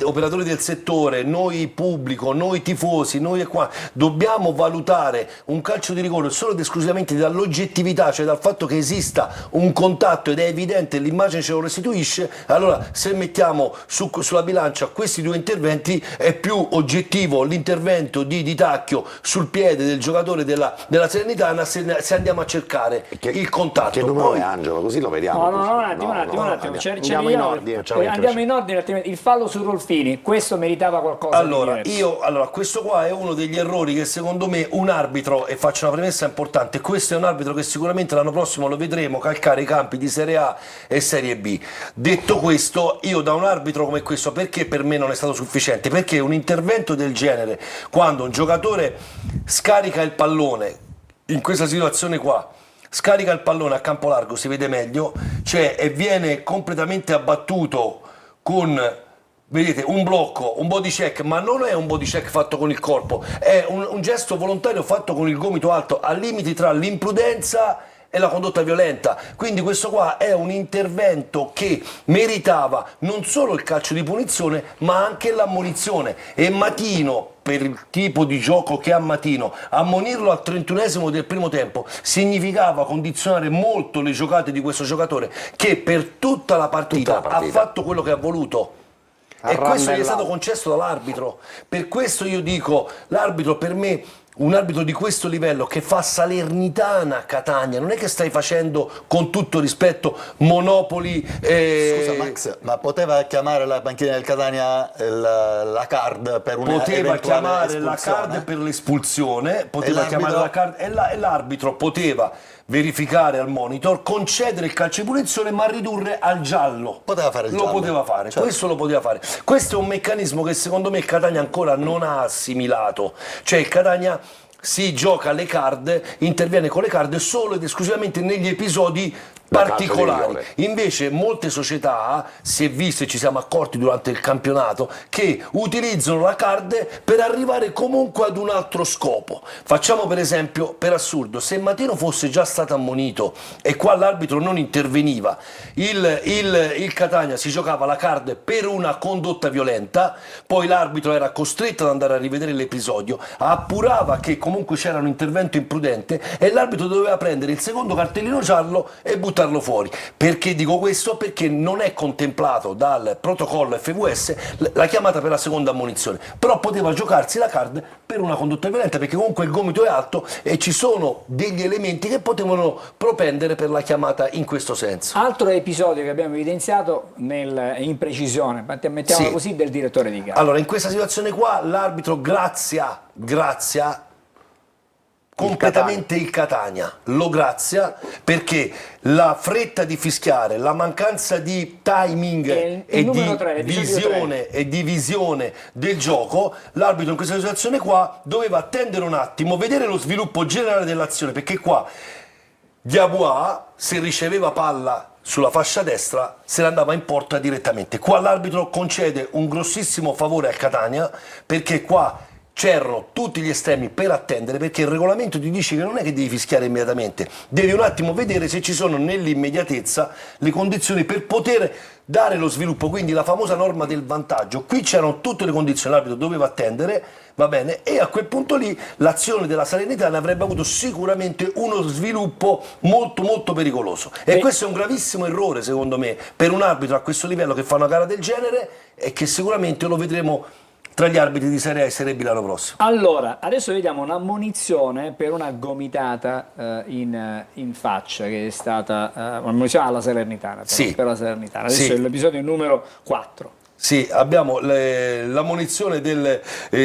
operatori del settore, noi pubblico, noi tifosi, noi qua, dobbiamo valutare un calcio di rigore solo ed esclusivamente dall'oggettività, cioè dal fatto che esista un contatto ed è evidente, l'immagine ce lo restituisce, allora se mettiamo sulla bilancia questi due interventi è più oggettivo l'intervento di Di Tacchio sul piede del giocatore della Salernitana se andiamo a cercare il contatto. Che numero è, Angelo? Così lo vediamo. Un attimo. Andiamo in ordine. Andiamo in ordine, altrimenti il fallo su Rolfini, questo meritava qualcosa allora, di diverso. Allora, questo qua è uno degli errori che secondo me un arbitro, e faccio una premessa importante, questo è un arbitro che sicuramente l'anno prossimo lo vedremo calcare i campi di Serie A e Serie B. Detto questo, io da un arbitro come questo, perché per me non è stato sufficiente? Perché un intervento del genere, quando un giocatore scarica il pallone, in questa situazione qua, scarica il pallone a campo largo, si vede meglio, cioè e viene completamente abbattuto con, vedete, un blocco, un body check, ma non è un body check fatto con il corpo, è un gesto volontario fatto con il gomito alto, a limiti tra l'imprudenza e la condotta violenta. Quindi questo qua è un intervento che meritava non solo il calcio di punizione ma anche l'ammonizione, e Matino, per il tipo di gioco che ha Matino, ammonirlo al 31esimo del primo tempo significava condizionare molto le giocate di questo giocatore che per tutta la partita ha fatto quello che ha voluto. E questo gli è stato concesso dall'arbitro. Per questo io dico, l'arbitro per me, un arbitro di questo livello che fa Salernitana Catania, non è che stai facendo, con tutto rispetto, Monopoli. Scusa Max, ma poteva chiamare la panchina del Catania la card per una poteva chiamare espulsione? La card per l'espulsione, poteva chiamare la card e l'arbitro poteva verificare al monitor, concedere il calcio di punizione ma ridurre al giallo. Poteva fare il lo giallo. Poteva fare, certo. Questo lo poteva fare. Questo è un meccanismo che secondo me il Catania ancora non ha assimilato, cioè il Catania si gioca le card, interviene con le card solo ed esclusivamente negli episodi particolari. Invece molte società, si è visto e ci siamo accorti durante il campionato, che utilizzano la card per arrivare comunque ad un altro scopo. Facciamo per esempio, per assurdo, se Matino fosse già stato ammonito e qua l'arbitro non interveniva, il Catania si giocava la card per una condotta violenta, poi l'arbitro era costretto ad andare a rivedere l'episodio, appurava che comunque c'era un intervento imprudente e l'arbitro doveva prendere il secondo cartellino giallo e buttarlo fuori. Perché dico questo? Perché non è contemplato dal protocollo FVS la chiamata per la seconda ammonizione, però poteva giocarsi la card per una condotta violenta, perché comunque il gomito è alto e ci sono degli elementi che potevano propendere per la chiamata in questo senso. Altro episodio che abbiamo evidenziato imprecisione, mettiamola così, del direttore di gara. Allora, in questa situazione qua l'arbitro grazia completamente il Catania, lo grazia perché la fretta di fischiare, la mancanza di timing e di visione del gioco, l'arbitro in questa situazione qua doveva attendere un attimo, vedere lo sviluppo generale dell'azione, perché qua Diabois, se riceveva palla sulla fascia destra, se ne andava in porta direttamente. Qua l'arbitro concede un grossissimo favore al Catania, perché qua c'erano tutti gli estremi per attendere, perché il regolamento ti dice che non è che devi fischiare immediatamente, devi un attimo vedere se ci sono nell'immediatezza le condizioni per poter dare lo sviluppo, quindi la famosa norma del vantaggio. Qui c'erano tutte le condizioni, l'arbitro doveva attendere, va bene, e a quel punto lì l'azione della Salernitana avrebbe avuto sicuramente uno sviluppo molto molto pericoloso, e questo è un gravissimo errore secondo me per un arbitro a questo livello che fa una gara del genere, e che sicuramente lo vedremo tra gli arbitri di Serie A e Serie B l'anno prossimo. Allora, adesso vediamo un'ammonizione per una gomitata in faccia, che è stata un'ammonizione alla Salernitana, Sì. per la Salernitana. Adesso Sì. è l'episodio numero 4. Sì, abbiamo l'ammonizione del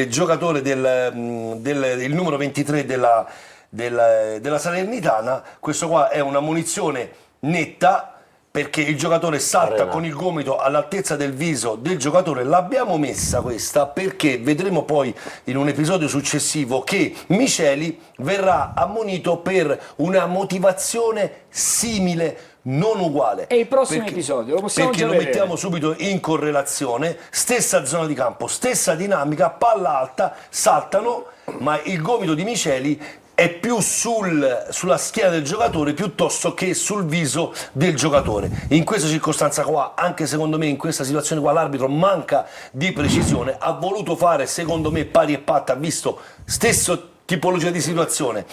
giocatore il numero 23 della Salernitana. Questo qua è un'ammonizione netta, perché il giocatore salta con il gomito all'altezza del viso del giocatore. L'abbiamo messa questa perché vedremo poi in un episodio successivo che Miceli verrà ammonito per una motivazione simile, non uguale. E il prossimo episodio lo possiamo perché già lo vedere. mettiamo subito in correlazione, stessa zona di campo, stessa dinamica, palla alta, saltano, ma il gomito di Miceli è più sulla schiena del giocatore piuttosto che sul viso del giocatore. In questa circostanza qua, anche secondo me in questa situazione qua, l'arbitro manca di precisione, ha voluto fare secondo me pari e patta, visto stesso tipologia di situazione.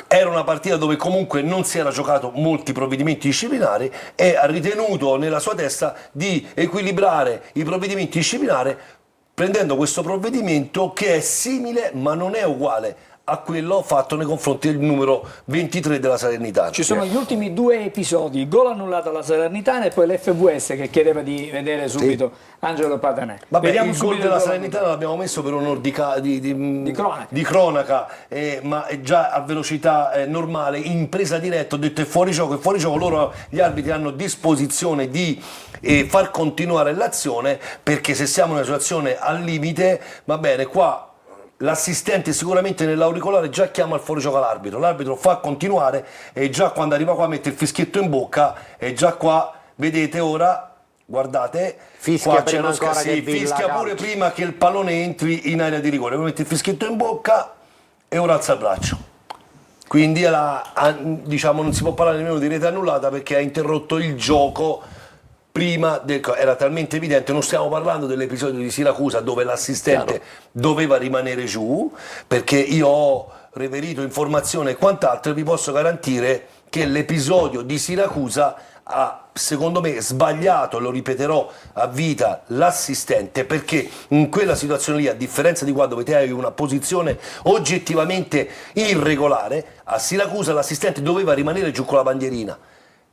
Era una partita dove comunque non si era giocato molti provvedimenti disciplinari, e ha ritenuto nella sua testa di equilibrare i provvedimenti disciplinari prendendo questo provvedimento che è simile ma non è uguale a quello fatto nei confronti del numero 23 della Salernitana. Ci sono gli ultimi 2 episodi, gol annullato alla Salernitana e poi l'FVS che chiedeva di vedere subito Angelo Patanè. Vabbè, Vediamo il gol subito della Salernitana l'abbiamo messo per onore di cronaca, ma è già a velocità normale, in presa diretta. Ho detto è fuori gioco, loro, gli arbitri, hanno disposizione di far continuare l'azione, perché se siamo in una situazione al limite, va bene, qua l'assistente sicuramente nell'auricolare già chiama il fuorigioco all'arbitro, l'arbitro fa continuare, e già quando arriva qua mette il fischietto in bocca, e già qua vedete ora, guardate, Fischia qua prima c'è ancora che fischia Villa pure calci. prima che il pallone entri in area di rigore, poi mette il fischietto in bocca e ora alza il braccio. Quindi diciamo, non si può parlare nemmeno di rete annullata, perché ha interrotto il gioco prima era talmente evidente. Non stiamo parlando dell'episodio di Siracusa dove l'assistente doveva rimanere giù, perché io ho reperito informazione e quant'altro, e vi posso garantire che l'episodio di Siracusa ha, secondo me, sbagliato, lo ripeterò a vita, l'assistente, perché in quella situazione lì, a differenza di qua dove te hai una posizione oggettivamente irregolare, a Siracusa l'assistente doveva rimanere giù con la bandierina.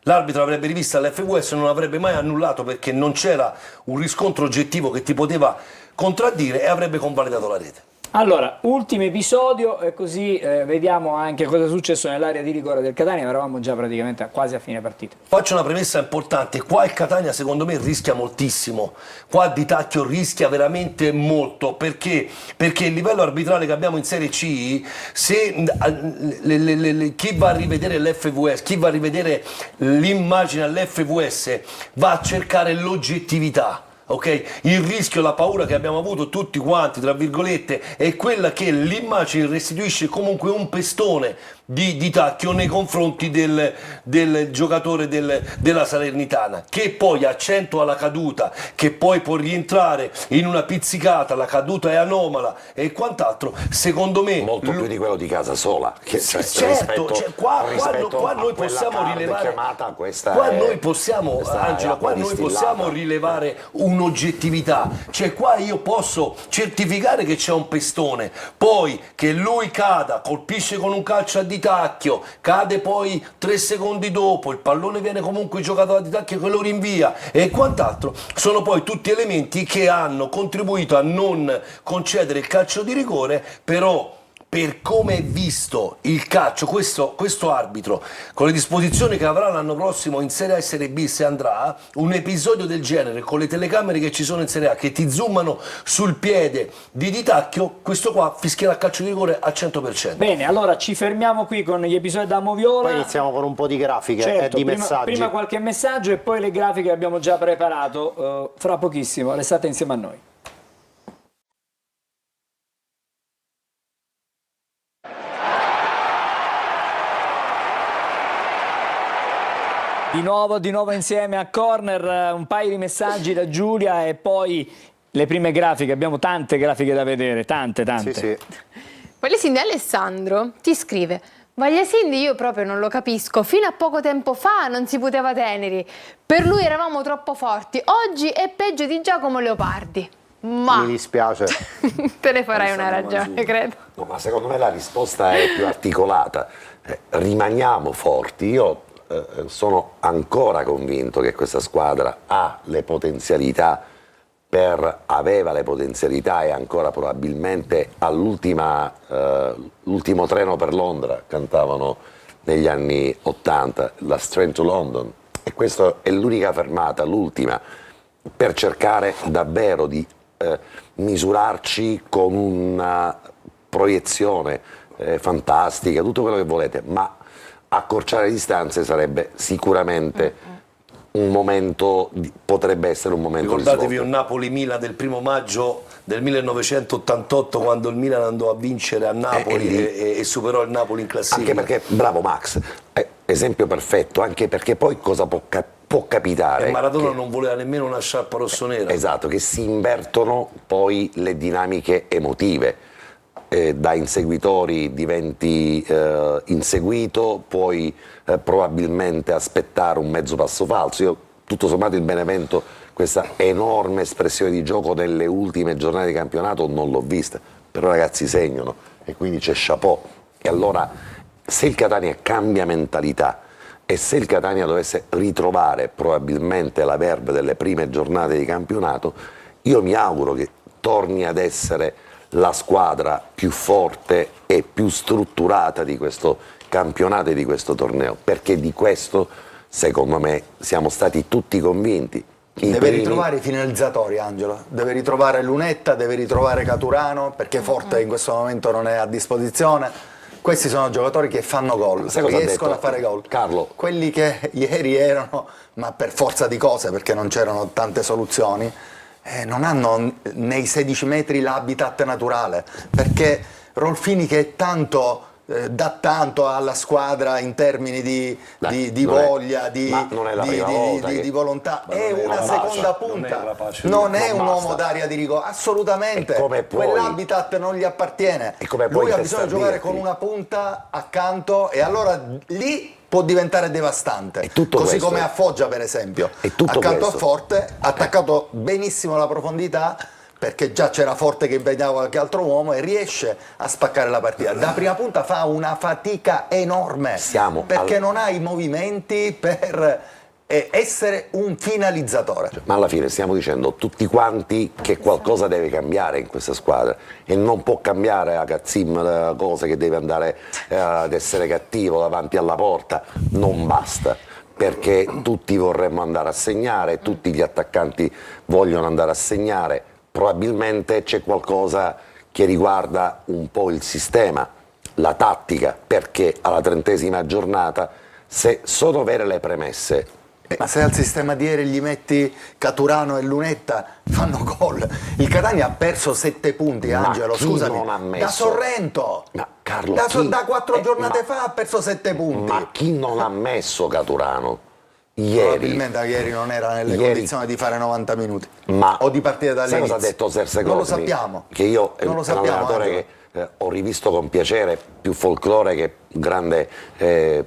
L'arbitro avrebbe rivista all'FVS e non avrebbe mai annullato, perché non c'era un riscontro oggettivo che ti poteva contraddire, e avrebbe convalidato la rete. Allora, ultimo episodio, e così vediamo anche cosa è successo nell'area di rigore del Catania. Eravamo già praticamente quasi a fine partita. Faccio una premessa importante: qua il Catania secondo me rischia moltissimo, qua Di Tacchio rischia veramente molto, perché il livello arbitrale che abbiamo in Serie C, se chi va a rivedere l'FVS, chi va a rivedere l'immagine all'FVS, va a cercare l'oggettività. Ok? Il rischio, la paura che abbiamo avuto tutti quanti, tra virgolette, è quella che l'immagine restituisce comunque un pestone di Tacchio nei confronti del giocatore della Salernitana, che poi accentua la caduta, che poi può rientrare in una pizzicata, la caduta è anomala e quant'altro. Secondo me molto più di quello di Casasola, che certo, qua noi possiamo rilevare, Angela, qua noi possiamo rilevare un'oggettività, cioè qua io posso certificare che c'è un pestone, poi che lui cada, colpisce con un calcio a Di Tacchio, cade poi 3 secondi dopo, il pallone viene comunque giocato da Di Tacchio che lo rinvia e quant'altro, sono poi tutti elementi che hanno contribuito a non concedere il calcio di rigore. Però per come è visto il calcio, questo arbitro, con le disposizioni che avrà l'anno prossimo in Serie A e Serie B, se andrà, un episodio del genere, con le telecamere che ci sono in Serie A, che ti zoomano sul piede di Di Tacchio, questo qua fischierà calcio di rigore al 100%. Bene, allora ci fermiamo qui con gli episodi da Moviola. Poi iniziamo con un po' di grafiche Certo, e di messaggi. prima qualche messaggio e poi le grafiche che abbiamo già preparato fra pochissimo. Restate insieme a noi. Di nuovo insieme a Corner, un paio di messaggi da Giulia e poi le prime grafiche. Abbiamo tante grafiche da vedere, tante. Sì, sì. Vagliasindi Alessandro ti scrive: Vagliasindi io proprio non lo capisco, fino a poco tempo fa non si poteva tenere, per lui eravamo troppo forti, oggi è peggio di Giacomo Leopardi. Ma Mi dispiace. te ne farai una ragione, credo. No, ma secondo me la risposta è più articolata. Rimaniamo forti. Io sono ancora convinto che questa squadra aveva le potenzialità e ancora probabilmente all'ultimo treno per Londra, cantavano negli anni 80, la Train to London, e questa è l'unica fermata, l'ultima, per cercare davvero di misurarci con una proiezione fantastica, tutto quello che volete, ma accorciare le distanze sarebbe sicuramente un momento, potrebbe essere un momento Ricordatevi di un Napoli-Milan del 1° maggio del 1988, quando il Milan andò a vincere a Napoli e superò il Napoli in classifica. Anche perché, bravo Max, esempio perfetto, anche perché poi cosa può capitare? E Maradona non voleva nemmeno una sciarpa rossonera. Esatto, che si invertono poi le dinamiche emotive. Da inseguitori diventi inseguito, puoi probabilmente aspettare un mezzo passo falso. Io tutto sommato il Benevento, questa enorme espressione di gioco nelle ultime giornate di campionato non l'ho vista, però ragazzi segnano e quindi c'è chapeau. E allora se il Catania cambia mentalità e se il Catania dovesse ritrovare probabilmente la verve delle prime giornate di campionato, io mi auguro che torni ad essere la squadra più forte e più strutturata di questo campionato e di questo torneo, perché di questo secondo me siamo stati tutti convinti. Deve ritrovare i finalizzatori, Angelo, deve ritrovare Lunetta, deve ritrovare Caturano, perché Forte in questo momento non è a disposizione. Questi sono giocatori che fanno gol, riescono a fare gol. Carlo, quelli che ieri erano, ma per forza di cose, perché non c'erano tante soluzioni, non hanno nei 16 metri l'habitat naturale, perché Rolfini, che è tanto dà tanto alla squadra in termini di voglia, di volontà, è una seconda punta, non è un uomo d'area di rigore, assolutamente. Quell'habitat non gli appartiene, lui ha bisogno di giocare con una punta accanto, e allora lì può diventare devastante, così come a Foggia per esempio, accanto a Forte, attaccato benissimo alla profondità, perché già c'era Forte che impegnava qualche altro uomo e riesce a spaccare la partita. Da prima punta fa una fatica enorme, perché non ha i movimenti per essere un finalizzatore. Ma alla fine stiamo dicendo tutti quanti che qualcosa deve cambiare in questa squadra, e non può cambiare a Cazzim cose che deve andare ad essere cattivo davanti alla porta, non basta, perché tutti vorremmo andare a segnare, tutti gli attaccanti vogliono andare a segnare. Probabilmente c'è qualcosa che riguarda un po' il sistema, la tattica, perché alla 30ª giornata, se sono vere le premesse, ma se al sistema di ieri gli metti Caturano e Lunetta, fanno gol. Il Catania ha perso 7 punti, Angelo, scusami, da Sorrento. Ma Carlo, da 4 giornate fa ha perso 7 punti. Ma chi non ha messo Caturano? Ieri. Probabilmente ieri non era nelle condizioni di fare 90 minuti o di partire dall'inizio. Sai cosa ha detto Serse Cosmi? Non lo sappiamo. Che io è un allenatore che ho rivisto con piacere, più folklore che grande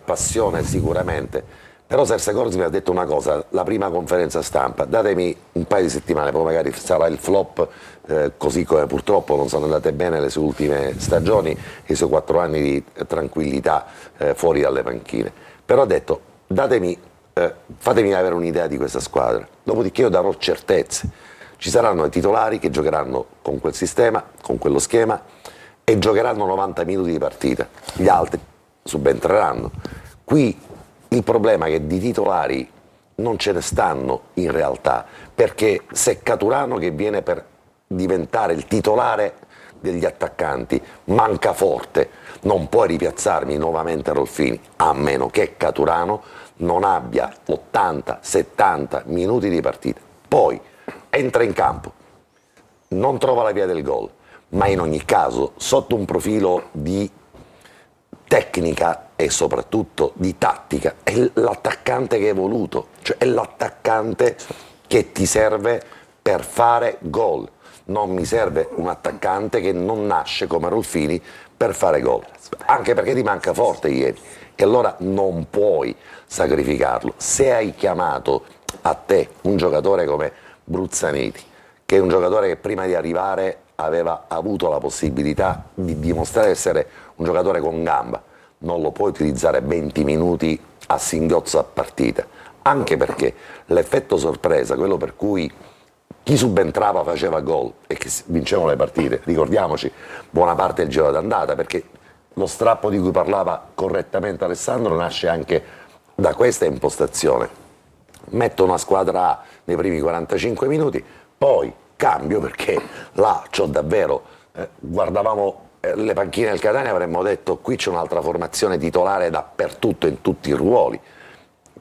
passione sicuramente. Però Serse Cosmi ha detto una cosa, la prima conferenza stampa: datemi un paio di settimane, poi magari sarà il flop, così come purtroppo non sono andate bene le sue ultime stagioni e i suoi 4 anni di tranquillità fuori dalle panchine. Però ha detto, fatemi avere un'idea di questa squadra, dopodiché io darò certezze. Ci saranno i titolari che giocheranno con quel sistema, con quello schema, e giocheranno 90 minuti di partita, gli altri subentreranno. Qui il problema è che di titolari non ce ne stanno in realtà, perché se Caturano, che viene per diventare il titolare degli attaccanti, manca Forte, non puoi ripiazzarmi nuovamente Rolfini, a meno che Caturano non abbia 80-70 minuti di partita. Poi entra in campo, non trova la via del gol, ma in ogni caso sotto un profilo di tecnica e soprattutto di tattica, è l'attaccante che è voluto, cioè è l'attaccante che ti serve per fare gol. Non mi serve un attaccante che non nasce come Rolfini per fare gol, anche perché ti manca forte ieri, e allora non puoi sacrificarlo. Se hai chiamato a te un giocatore come Bruzzaniti, che è un giocatore che prima di arrivare aveva avuto la possibilità di dimostrare di essere un giocatore con gamba, non lo puoi utilizzare 20 minuti a singhiozzo a partita, anche perché l'effetto sorpresa, quello per cui chi subentrava faceva gol e che vincevano le partite, ricordiamoci buona parte del giro d'andata, perché lo strappo di cui parlava correttamente Alessandro nasce anche da questa impostazione. Metto una squadra A nei primi 45 minuti, poi cambio, perché là c'ho davvero, guardavamo le panchine del Catania, avremmo detto qui c'è un'altra formazione titolare dappertutto, in tutti i ruoli.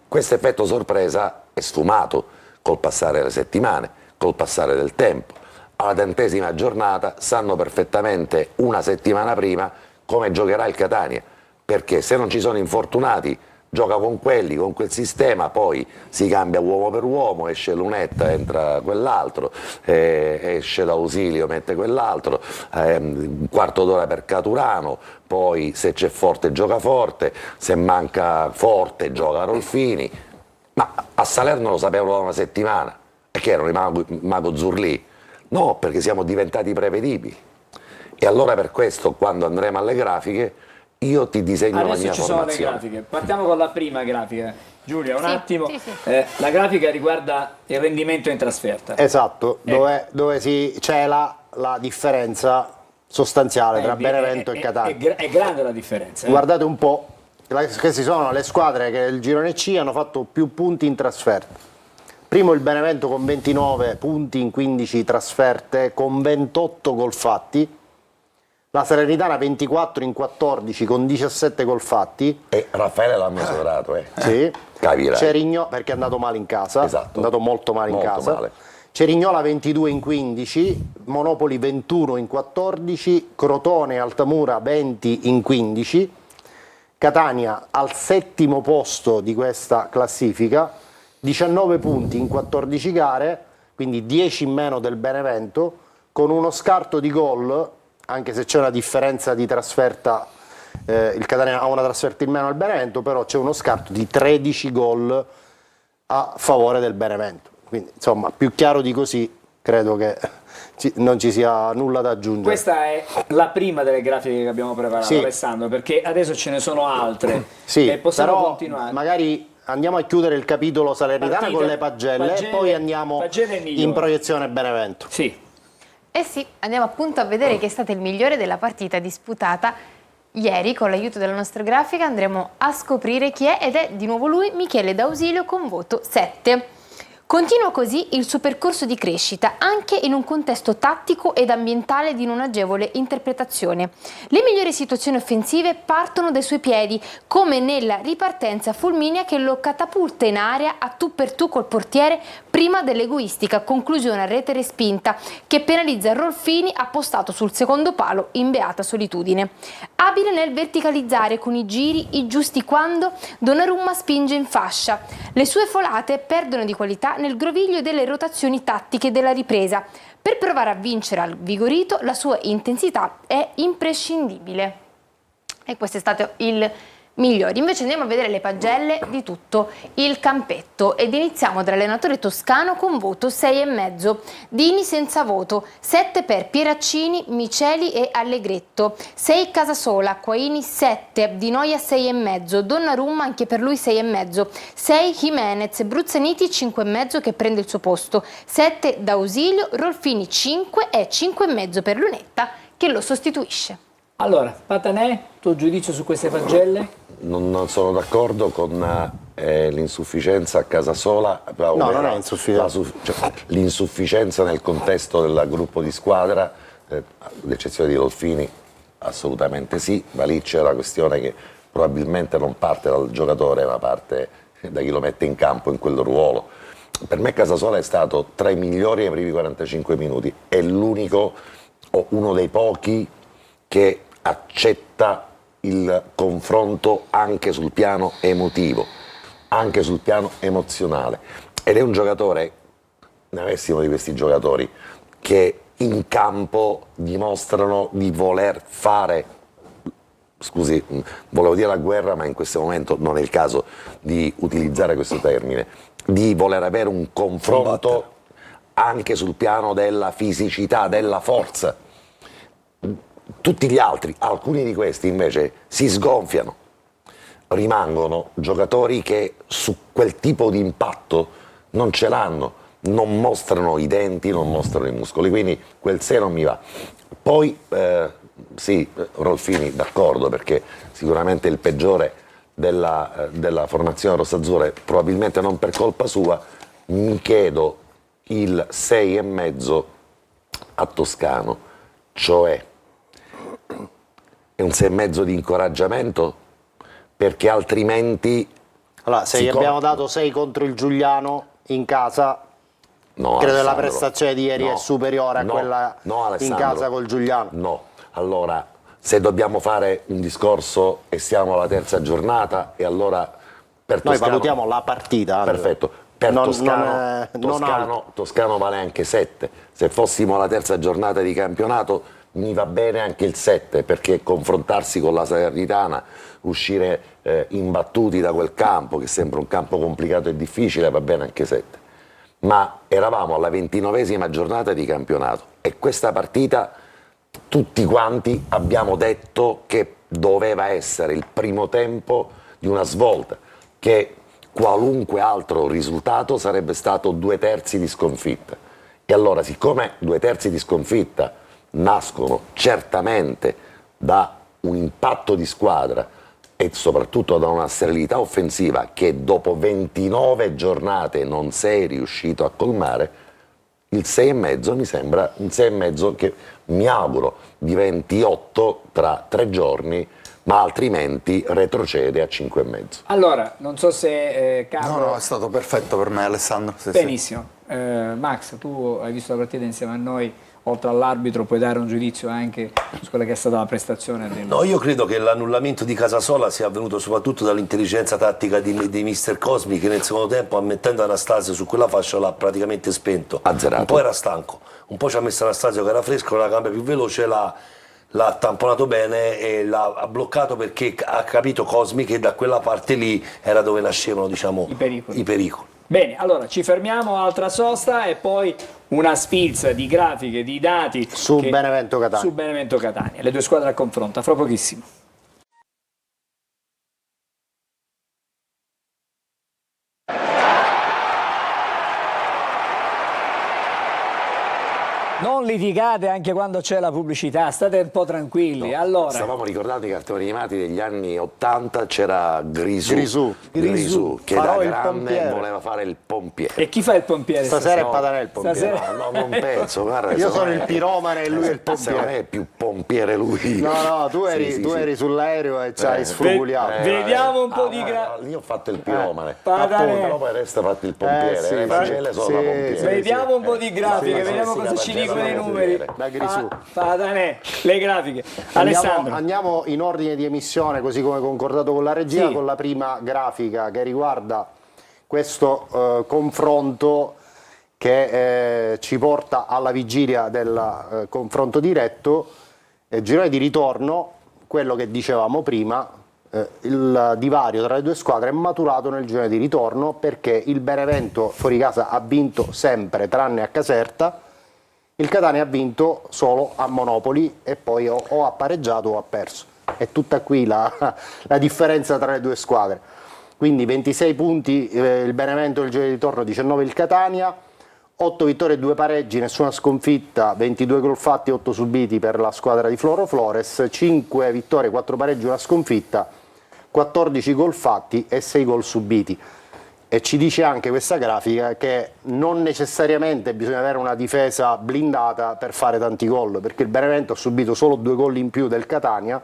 Questo effetto sorpresa è sfumato col passare delle settimane, col passare del tempo. Alla 30ª giornata sanno perfettamente una settimana prima come giocherà il Catania, perché se non ci sono infortunati gioca con quelli, con quel sistema, poi si cambia uomo per uomo, esce Lunetta, entra quell'altro, esce D'Ausilio, mette quell'altro, un quarto d'ora per Caturano, poi se c'è Forte gioca Forte, se manca Forte gioca Rolfini. Ma a Salerno lo sapevano da una settimana, e che erano i Mago Zurlì? No, perché siamo diventati prevedibili. E allora per questo, quando andremo alle grafiche, io ti disegno la mia Adesso ci formazione. sono le grafiche. Partiamo con la prima grafica. Giulia, un Sì, attimo. sì, sì. La grafica riguarda il rendimento in trasferta. Esatto, dove si cela la differenza sostanziale tra Benevento e Catania. È grande la differenza. Guardate un po', queste sono le squadre che il girone C hanno fatto più punti in trasferta. Primo il Benevento con 29 punti in 15 trasferte, con 28 gol fatti. La Salernitana 24 in 14 con 17 gol fatti. E Raffaele l'ha misurato, Sì. Capirai. Cerigno, perché è andato male in casa, Esatto. è andato molto male in casa. Male. Cerignola 22 in 15, Monopoli 21 in 14, Crotone e Altamura 20 in 15, Catania al 7° posto di questa classifica, 19 punti in 14 gare, quindi 10 in meno del Benevento, con uno scarto di gol, anche se c'è una differenza di trasferta, il Catania ha una trasferta in meno al Benevento, però c'è uno scarto di 13 gol a favore del Benevento. Quindi insomma, più chiaro di così credo che non ci sia nulla da aggiungere. Questa è la prima delle grafiche che abbiamo preparato, Sì. Alessandro, perché adesso ce ne sono altre. Sì, e possiamo però continuare. magari andiamo a chiudere il capitolo Salernitana Partita, con le pagelle e poi andiamo pagelle migliori. in proiezione Benevento. Sì. Eh sì, andiamo appunto a vedere chi è stato il migliore della partita disputata ieri. Con l'aiuto della nostra grafica andremo a scoprire chi è, ed è di nuovo lui, Michele D'Ausilio, con voto 7. Continua così il suo percorso di crescita, anche in un contesto tattico ed ambientale di non agevole interpretazione. Le migliori situazioni offensive partono dai suoi piedi, come nella ripartenza fulminea che lo catapulta in area a tu per tu col portiere prima dell'egoistica conclusione a rete respinta che penalizza Rolfini appostato sul secondo palo in beata solitudine. Abile nel verticalizzare con i giri i giusti quando Donnarumma spinge in fascia. Le sue folate perdono di qualità nel groviglio delle rotazioni tattiche della ripresa. Per provare a vincere al Vigorito la sua intensità è imprescindibile. E questo è stato il migliore. Invece andiamo a vedere le pagelle di tutto il campetto ed iniziamo dall'allenatore toscano con voto 6,5. Dini senza voto, 7 per Pieraccini, Miceli e Allegretto, 6 Casasola, Acquaini 7, Di Noia 6,5, Donnarumma anche per lui 6,5, 6 Jimenez, Bruzzaniti 5,5 che prende il suo posto, 7 D'Ausilio, Rolfini 5 e 5,5 per Lunetta che lo sostituisce. Allora, Patanè, tuo giudizio su queste pagelle? Non sono d'accordo con l'insufficienza a Casasola. No, non è insufficienza. L'insufficienza nel contesto del gruppo di squadra, l'eccezione di Rolfini, assolutamente sì. Ma lì c'è la questione che probabilmente non parte dal giocatore, ma parte da chi lo mette in campo in quel ruolo. Per me Casasola è stato tra i migliori nei primi 45 minuti, è l'unico o uno dei pochi che accetta il confronto anche sul piano emotivo, anche sul piano emozionale. Ed è un giocatore, ne avessimo di questi giocatori, che in campo dimostrano di voler fare, scusi, volevo dire la guerra, ma in questo momento non è il caso di utilizzare questo termine, di voler avere un confronto anche sul piano della fisicità, della forza. Tutti gli altri, alcuni di questi invece si sgonfiano, rimangono giocatori che su quel tipo di impatto non ce l'hanno, non mostrano i denti, non mostrano i muscoli, quindi quel 6 non mi va. Poi sì, Rolfini d'accordo, perché sicuramente il peggiore della formazione rossazzurra, probabilmente non per colpa sua. Mi chiedo il 6,5 a Toscano, cioè è un 6,5 di incoraggiamento, perché altrimenti allora, se gli abbiamo dato 6 contro il Giuliano in casa, no, credo che la Alessandro, prestazione di ieri no, è superiore a no, quella no, in Alessandro, casa col Giuliano. No, allora se dobbiamo fare un discorso e siamo alla terza giornata, e allora per Noi Toscano, valutiamo la partita. perfetto, per non Toscano, Toscano vale anche 7. Se fossimo alla terza giornata di campionato mi va bene anche il 7, perché confrontarsi con la Salernitana, uscire imbattuti da quel campo, che sembra un campo complicato e difficile, va bene anche 7. Ma eravamo alla 29esima giornata di campionato e questa partita tutti quanti abbiamo detto che doveva essere il primo tempo di una svolta, che qualunque altro risultato sarebbe stato 2/3 di sconfitta. E allora, siccome 2/3 di sconfitta nascono certamente da un impatto di squadra e soprattutto da una serenità offensiva che dopo 29 giornate non sei riuscito a colmare, il 6,5 mi sembra un 6,5 che mi auguro diventi 8 tra 3 giorni, ma altrimenti retrocede a 5,5. Allora, non so se Carlo... No, è stato perfetto per me, Alessandro. Sì, Benissimo. Max, tu hai visto la partita insieme a noi, oltre all'arbitro puoi dare un giudizio anche su quella che è stata la prestazione del... No, io credo che l'annullamento di Casasola sia avvenuto soprattutto dall'intelligenza tattica di Mister Cosmi, che nel secondo tempo, ammettendo Anastasio su quella fascia, l'ha praticamente spento. Azzerato. Un po' era stanco, un po' ci ha messo Anastasio che era fresco, con la gamba più veloce, l'ha tamponato bene e l'ha bloccato, perché ha capito Cosmi che da quella parte lì era dove nascevano, diciamo, i pericoli. Bene, allora ci fermiamo, altra sosta e poi una sfilza di grafiche, di dati Su Benevento Catania. Su Benevento Catania, le due squadre a confronto, fra pochissimo. Non litigate anche quando c'è la pubblicità, state un po' tranquilli. No, allora, stavamo ricordando i cartoni animati degli anni 80, c'era Grisù che Farò da il grande pompiere. voleva fare il pompiere. e chi fa il pompiere? Stasera è Patanè il pompiere. Stasera- No, non penso, guarda, Io secondo sono me- il piromane e lui è il secondo me pompiere. è più pompiere lui. No, tu eri, Sì, tu sì. eri sull'aereo e ci hai sfrugugliato. Vediamo un po' di Io ho fatto il piromane, Patanè. però poi resta fatto il pompiere, sì, le pagelle sono sì, da pompiere. sì. Vediamo un po' di grafiche, sì, vediamo sì, cosa sì, ci la dicono i pagella numeri. Da Grisù. Patanè, le grafiche. Alessandro, Andiamo in ordine di emissione, così come concordato con la regia, Sì. con la prima grafica che riguarda questo confronto che ci porta alla vigilia del confronto diretto. Girone di ritorno, quello che dicevamo prima, il divario tra le due squadre è maturato nel girone di ritorno, perché il Benevento fuori casa ha vinto sempre tranne a Caserta, il Catania ha vinto solo a Monopoli e poi o ha pareggiato o ha perso. È tutta qui la differenza tra le due squadre. Quindi 26 punti il Benevento nel girone di ritorno, 19 il Catania, 8 vittorie e 2 pareggi, nessuna sconfitta, 22 gol fatti, 8 subiti per la squadra di Floro Flores, 5 vittorie, 4 pareggi, 1 sconfitta, 14 gol fatti e 6 gol subiti. E ci dice anche questa grafica che non necessariamente bisogna avere una difesa blindata per fare tanti gol, perché il Benevento ha subito solo 2 gol in più del Catania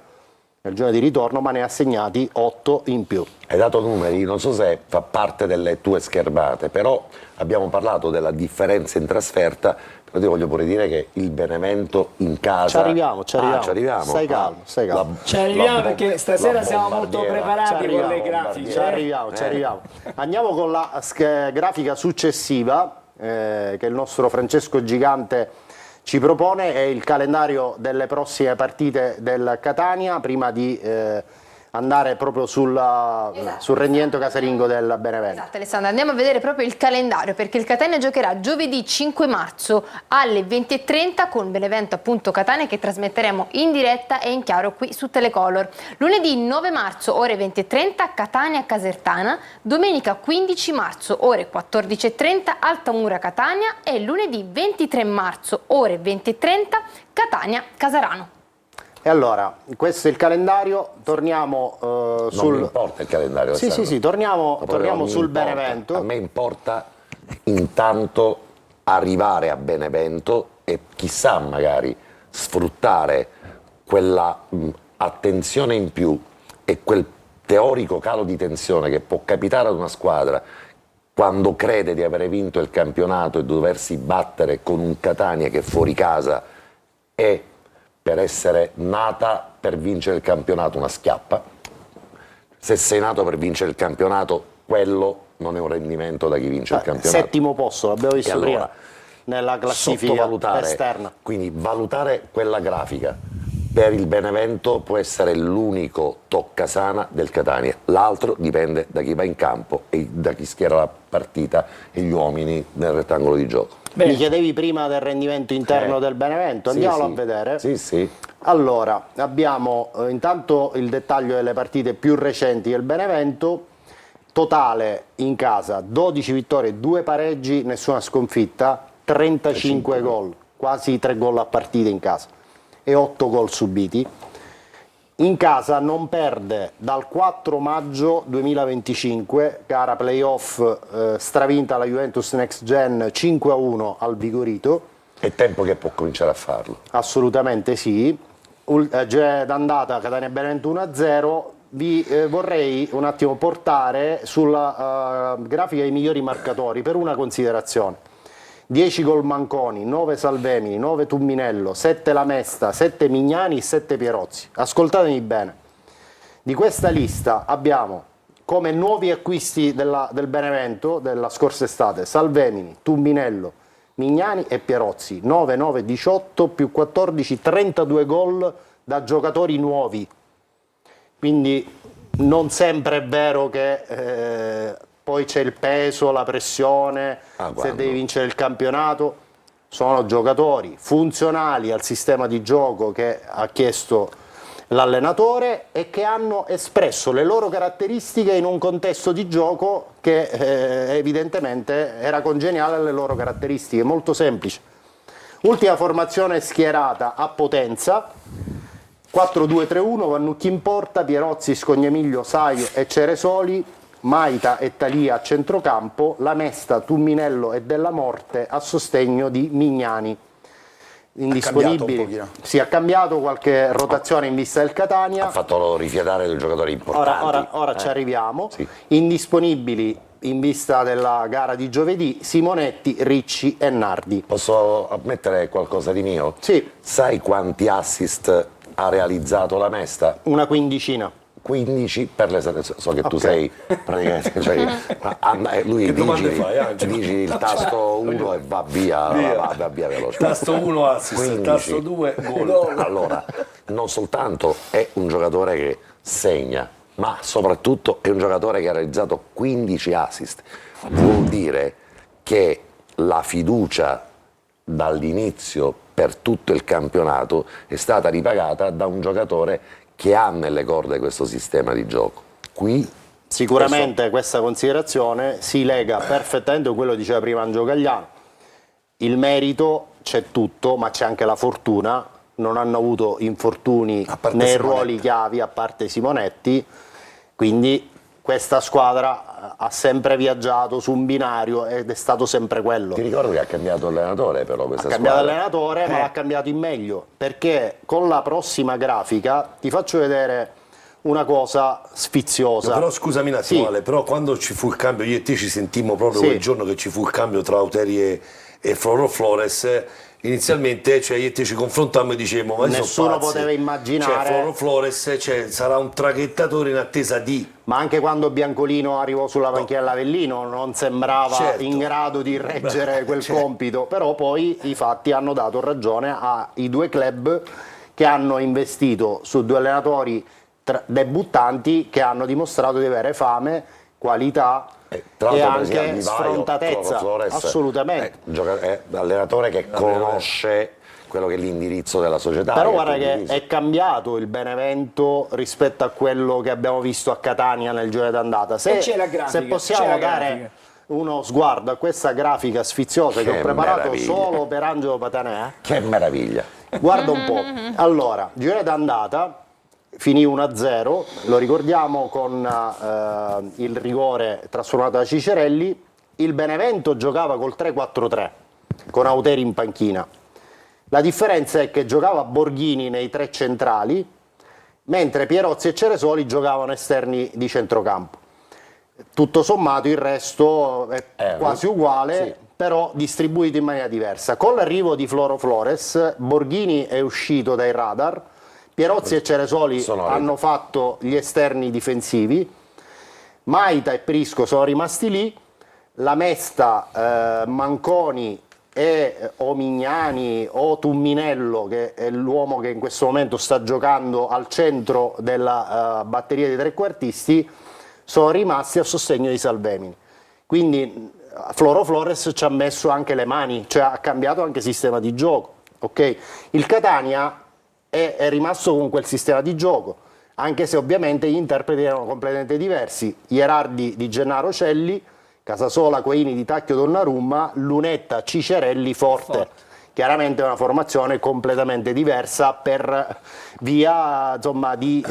nel girone di ritorno, ma ne ha segnati 8 in più. Hai dato numeri, non so se fa parte delle tue scherbate, però abbiamo parlato della differenza in trasferta, però ti voglio pure dire che il Benevento in casa... Ci arriviamo. Stai calmo. Ci arriviamo perché stasera siamo molto preparati con le grafiche. Ci arriviamo. Andiamo con la grafica successiva che il nostro Francesco Gigante ci propone, è il calendario delle prossime partite del Catania, prima di andare proprio sul rendimento casalingo del Benevento. Esatto, Alessandra, andiamo a vedere proprio il calendario, perché il Catania giocherà giovedì 5 marzo alle 20:30 con Benevento appunto Catania, che trasmetteremo in diretta e in chiaro qui su Telecolor. Lunedì 9 marzo ore 20:30 Catania Casertana, domenica 15 marzo ore 14:30 Altamura Catania e lunedì 23 marzo ore 20:30 Catania Casarano. E allora, questo è il calendario, torniamo Non mi importa il calendario. Sì, torniamo sul importa. Benevento. A me importa intanto arrivare a Benevento e chissà magari sfruttare quella attenzione in più e quel teorico calo di tensione che può capitare ad una squadra quando crede di avere vinto il campionato e doversi battere con un Catania che fuori casa è, per essere nata per vincere il campionato, una schiappa. Se sei nato per vincere il campionato, quello non è un rendimento da chi vince il campionato. Settimo posto, l'abbiamo visto prima allora, nella classifica esterna. Quindi valutare quella grafica per il Benevento può essere l'unico toccasana del Catania, l'altro dipende da chi va in campo e da chi schiera la partita e gli uomini nel rettangolo di gioco. Bene. Mi chiedevi prima del rendimento interno del Benevento, andiamolo a vedere. Sì. Allora, abbiamo intanto il dettaglio delle partite più recenti del Benevento. Totale in casa 12 vittorie, 2 pareggi, nessuna sconfitta, 35 gol, quasi 3 gol a partita in casa e 8 gol subiti. In casa non perde dal 4 maggio 2025, gara playoff stravinta la Juventus Next Gen 5-1 al Vigorito. È tempo che può cominciare a farlo. Assolutamente sì. D'andata Catania Benevento 1-0. Vi vorrei un attimo portare sulla grafica i migliori marcatori per una considerazione. 10 gol Manconi, 9 Salvemini, 9 Tumminello, 7 Lamesta, 7 Mignani, 7 Pierozzi. Ascoltatemi bene. Di questa lista abbiamo come nuovi acquisti del Benevento della scorsa estate Salvemini, Tumminello, Mignani e Pierozzi. 9, 9, 18 più 14, 32 gol da giocatori nuovi. Quindi non sempre è vero che poi c'è il peso, la pressione, se devi vincere il campionato. Sono giocatori funzionali al sistema di gioco che ha chiesto l'allenatore e che hanno espresso le loro caratteristiche in un contesto di gioco che evidentemente era congeniale alle loro caratteristiche, molto semplice. Ultima formazione schierata a Potenza, 4-2-3-1, Vannucchi in porta, Pierozzi, Scognamiglio, Saio e Ceresoli, Maita e Talia a centrocampo, Lamesta, Tumminello e Della Morte a sostegno di Mignani. Indisponibili. Si è cambiato qualche rotazione in vista del Catania. Ha fatto rifiatare dei giocatori importanti. Ora ci arriviamo. Sì. Indisponibili in vista della gara di giovedì Simonetti, Ricci e Nardi. Posso ammettere qualcosa di mio? Sì. Sai quanti assist ha realizzato Lamesta? Una quindicina. 15 per le so che tu sei praticamente lui dici il tasto 1 e va via veloce. Tasto 1 assist, 15. tasto 2 gol. Allora, non soltanto è un giocatore che segna, ma soprattutto è un giocatore che ha realizzato 15 assist. Vuol dire che la fiducia dall'inizio per tutto il campionato è stata ripagata da un giocatore che ha nelle corde questo sistema di gioco. Qui sicuramente questa considerazione si lega perfettamente a quello che diceva prima Angelo Gagliano. Il merito c'è tutto, ma c'è anche la fortuna. Non hanno avuto infortuni nei ruoli chiavi, a parte Simonetti, quindi questa squadra ha sempre viaggiato su un binario ed è stato sempre quello. Ti ricordo che ha cambiato allenatore però questa Ha cambiato squadra. allenatore, ma l'ha cambiato in meglio, perché con la prossima grafica ti faccio vedere una cosa sfiziosa. Però scusami un attimo, Sì. Ale, però quando ci fu il cambio, io e te ci sentimmo proprio Sì. quel giorno che ci fu il cambio tra Auteri e Floro Flores, inizialmente cioè, io e te ci confrontammo e dicevamo ma Nessuno poteva immaginare- cioè, Floro Flores sarà un traghettatore in attesa di... Ma anche quando Biancolino arrivò sulla panchina dell'Avellino non sembrava Certo. in grado di reggere quel compito, però poi i fatti hanno dato ragione ai due club che hanno investito su due allenatori debuttanti che hanno dimostrato di avere fame, qualità Tra e l'altro, per esempio, anche Di Vaio, sfrontatezza. Flores, Assolutamente. è allenatore che conosce quello che è l'indirizzo della società. Però che guarda è che condiviso. è cambiato il Benevento rispetto a quello che abbiamo visto a Catania nel girone d'andata. E c'è la grafica, Se possiamo c'è la dare grafica. uno sguardo a questa grafica sfiziosa che Che ho preparato meraviglia. solo per Angelo Patanè, Che meraviglia. guarda un po'. Allora, girone d'andata finì 1-0, lo ricordiamo con il rigore trasformato da Cicerelli. Il Benevento giocava col 3-4-3 con Auteri in panchina. La differenza è che giocava Borghini nei tre centrali, mentre Pierozzi e Ceresoli giocavano esterni di centrocampo. Tutto sommato il resto è quasi uguale, sì. però distribuito in maniera diversa. Con l'arrivo di Floro Flores, Borghini è uscito dai radar, Pierozzi e Ceresoli Sono hanno fatto gli esterni difensivi, Maita e Prisco sono rimasti lì, la Mesta, Manconi e o Mignani o Tumminello, che è l'uomo che in questo momento sta giocando al centro della batteria dei trequartisti, sono rimasti a sostegno di Salvemini. Quindi Floro Flores ci ha messo anche le mani, cioè ha cambiato anche sistema di gioco. Okay? Il Catania è rimasto con quel sistema di gioco, anche se ovviamente gli interpreti erano completamente diversi. Ierardi di Gennaro Celli, Casasola, Quaini di Tacchio Donnarumma, Lunetta, Cicerelli, Forte. Chiaramente è una formazione completamente diversa per via insomma, di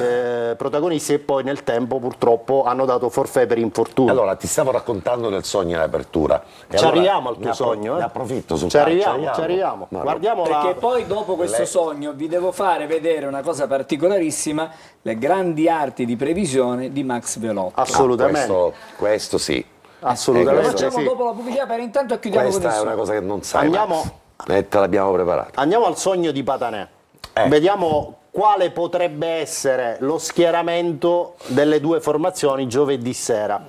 protagonisti che poi nel tempo purtroppo hanno dato forfait per infortuni. Allora, ti stavo raccontando del sogno in apertura. E Ci allora arriviamo al tuo ne sogno. Ne approfitto sul Ci calcio, arriviamo. No, no. Guardiamo Perché poi dopo questo Le- sogno vi devo fare vedere una cosa particolarissima, le grandi arti di previsione di Max Velotti. Assolutamente. Questo sì. Assolutamente. Lo facciamo sì. dopo la pubblicità, per intanto chiudiamo con il Questa è sogno. una cosa che non sai. Andiamo- Max. Te l'abbiamo preparata. Andiamo al sogno di Patanè. Vediamo quale potrebbe essere lo schieramento delle due formazioni giovedì sera.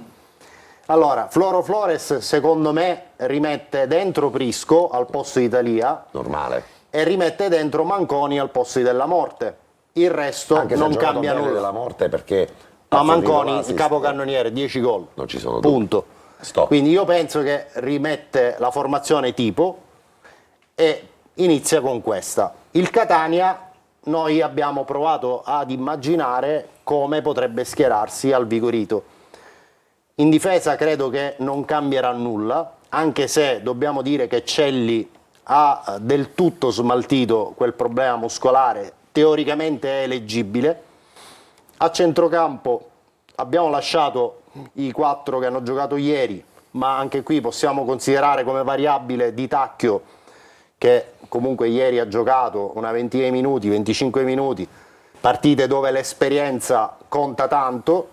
Allora, Floro Flores secondo me rimette dentro Prisco al posto di Italia Normale. e rimette dentro Manconi al posto di Della Morte. Il resto Anche se non ha giocato cambia bene nulla. della morte perché Ma ha fornito Manconi, l'assist. capocannoniere, 10 gol. Non ci sono dubbi. Punto. Stop. Quindi io penso che rimette la formazione tipo e inizia con questa. Il Catania, noi abbiamo provato ad immaginare come potrebbe schierarsi al Vigorito. In difesa credo che non cambierà nulla, anche se dobbiamo dire che Celli ha del tutto smaltito quel problema muscolare, teoricamente è eleggibile. A centrocampo abbiamo lasciato i 4 che hanno giocato ieri, ma anche qui possiamo considerare come variabile Di Tacchio, che comunque ieri ha giocato una ventina di minuti, 25 minuti, partite dove l'esperienza conta tanto.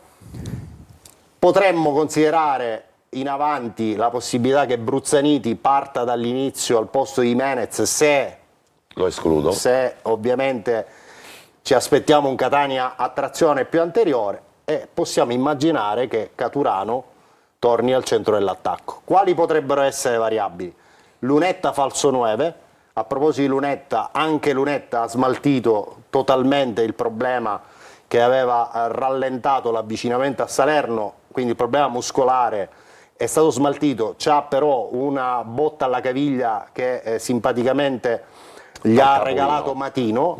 Potremmo considerare in avanti la possibilità che Bruzzaniti parta dall'inizio al posto di Menez Lo escludo. se ovviamente ci aspettiamo un Catania a trazione più anteriore, e possiamo immaginare che Caturano torni al centro dell'attacco. Quali potrebbero essere le variabili? Lunetta falso 9. A proposito di Lunetta, anche Lunetta ha smaltito totalmente il problema che aveva rallentato l'avvicinamento a Salerno, quindi il problema muscolare è stato smaltito. C'ha però una botta alla caviglia che simpaticamente gli ha regalato Matino,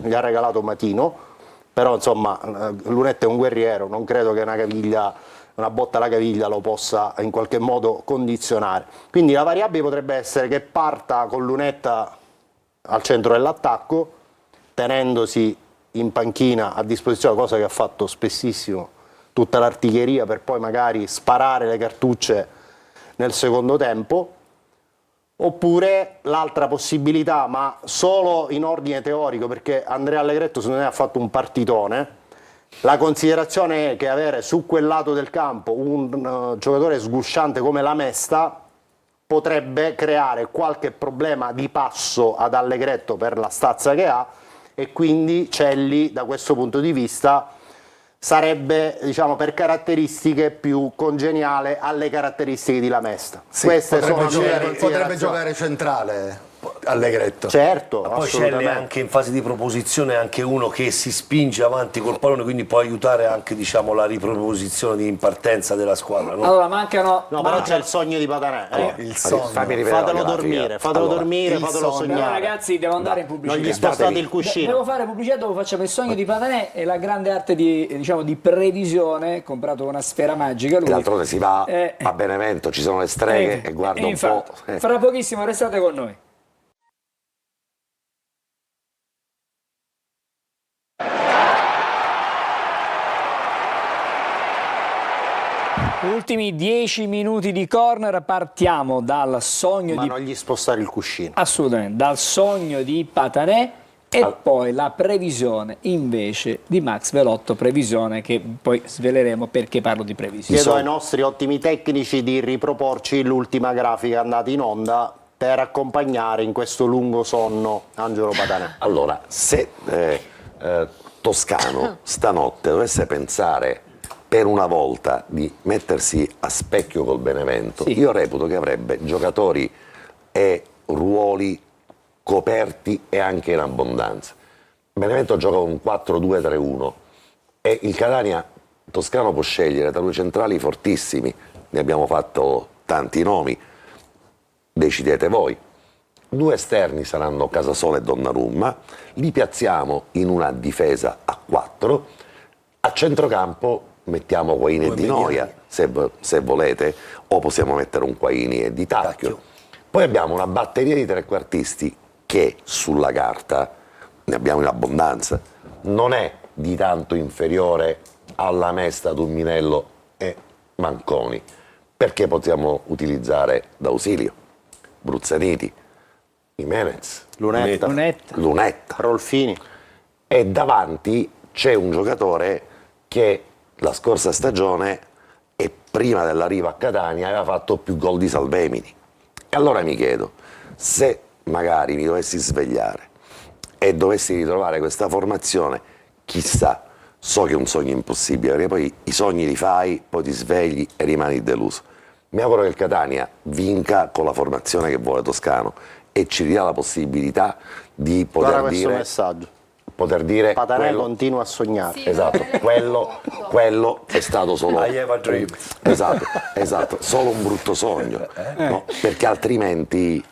però insomma Lunetta è un guerriero, non credo che una botta alla caviglia lo possa in qualche modo condizionare. Quindi la variabile potrebbe essere che parta con Lunetta al centro dell'attacco, tenendosi in panchina a disposizione, cosa che ha fatto spessissimo tutta l'artiglieria per poi magari sparare le cartucce nel secondo tempo, oppure l'altra possibilità, ma solo in ordine teorico, perché Andrea Allegretto secondo me ha fatto un partitone. La considerazione è che avere su quel lato del campo un giocatore sgusciante come la Mesta potrebbe creare qualche problema di passo ad Allegretto per la stazza che ha, e quindi Celli da questo punto di vista sarebbe, diciamo, per caratteristiche più congeniale alle caratteristiche di La Mesta. Sì, Queste sono potrebbe giocare centrale Allegretto. Certo, Ma poi Celli assolutamente. anche in fase di proposizione è anche uno che si spinge avanti col pallone, quindi può aiutare anche, diciamo, la riproposizione di partenza della squadra, no? Allora mancano... No, però c'è il sogno di Patanè. Il sogno. Fammi rivedere Fatelo la grafica. dormire, fatelo Allora, dormire, il fatelo sogno. Però sognare. ragazzi, devo andare in pubblicità. Non gli spostate Datevi. il cuscino. Devo fare pubblicità, dopo facciamo il sogno di Patanè e la grande arte di, diciamo, di previsione, comprato una sfera magica lui. D'altronde si va Eh, a Benevento, ci sono le streghe e guarda un po'. infatti, fra pochissimo restate con noi. Ultimi 10 minuti di corner, partiamo dal sogno Ma di... non gli spostare il cuscino. Assolutamente, dal sogno di Patanè e poi la previsione invece di Max Velotto, previsione che poi sveleremo perché parlo di previsione. Chiedo ai nostri ottimi tecnici di riproporci l'ultima grafica andata in onda per accompagnare in questo lungo sonno Angelo Patanè. Allora, se Toscano stanotte dovesse pensare per una volta di mettersi a specchio col Benevento, Sì. io reputo che avrebbe giocatori e ruoli coperti e anche in abbondanza. Benevento gioca un 4-2-3-1 e il Catania Toscano può scegliere tra due centrali fortissimi, ne abbiamo fatto tanti nomi, decidete voi. Due esterni saranno Casasola e Donnarumma, li piazziamo in una difesa a 4, a centrocampo mettiamo Guaini e Di Noia, se volete, o possiamo mettere un Guaini e Di Tacchio. Poi abbiamo una batteria di trequartisti che sulla carta, ne abbiamo in abbondanza, non è di tanto inferiore alla Mesta, Dumminello e Manconi, perché possiamo utilizzare d'ausilio Bruzzaniti, Jimenez, Lunetta, Lunetta, Rolfini. e davanti c'è un giocatore che la scorsa stagione e prima dell'arrivo a Catania aveva fatto più gol di Salvemini. E allora mi chiedo, se magari mi dovessi svegliare e dovessi ritrovare questa formazione, chissà, so che è un sogno impossibile, perché poi i sogni li fai, poi ti svegli e rimani deluso. Mi auguro che il Catania vinca con la formazione che vuole Toscano e ci dia la possibilità di Guarda poter questo dire... messaggio. Poter dire Patanè quello- continua a sognare. Esatto, quello è stato solo I have a dream. esatto, solo un brutto sogno, no? Perché altrimenti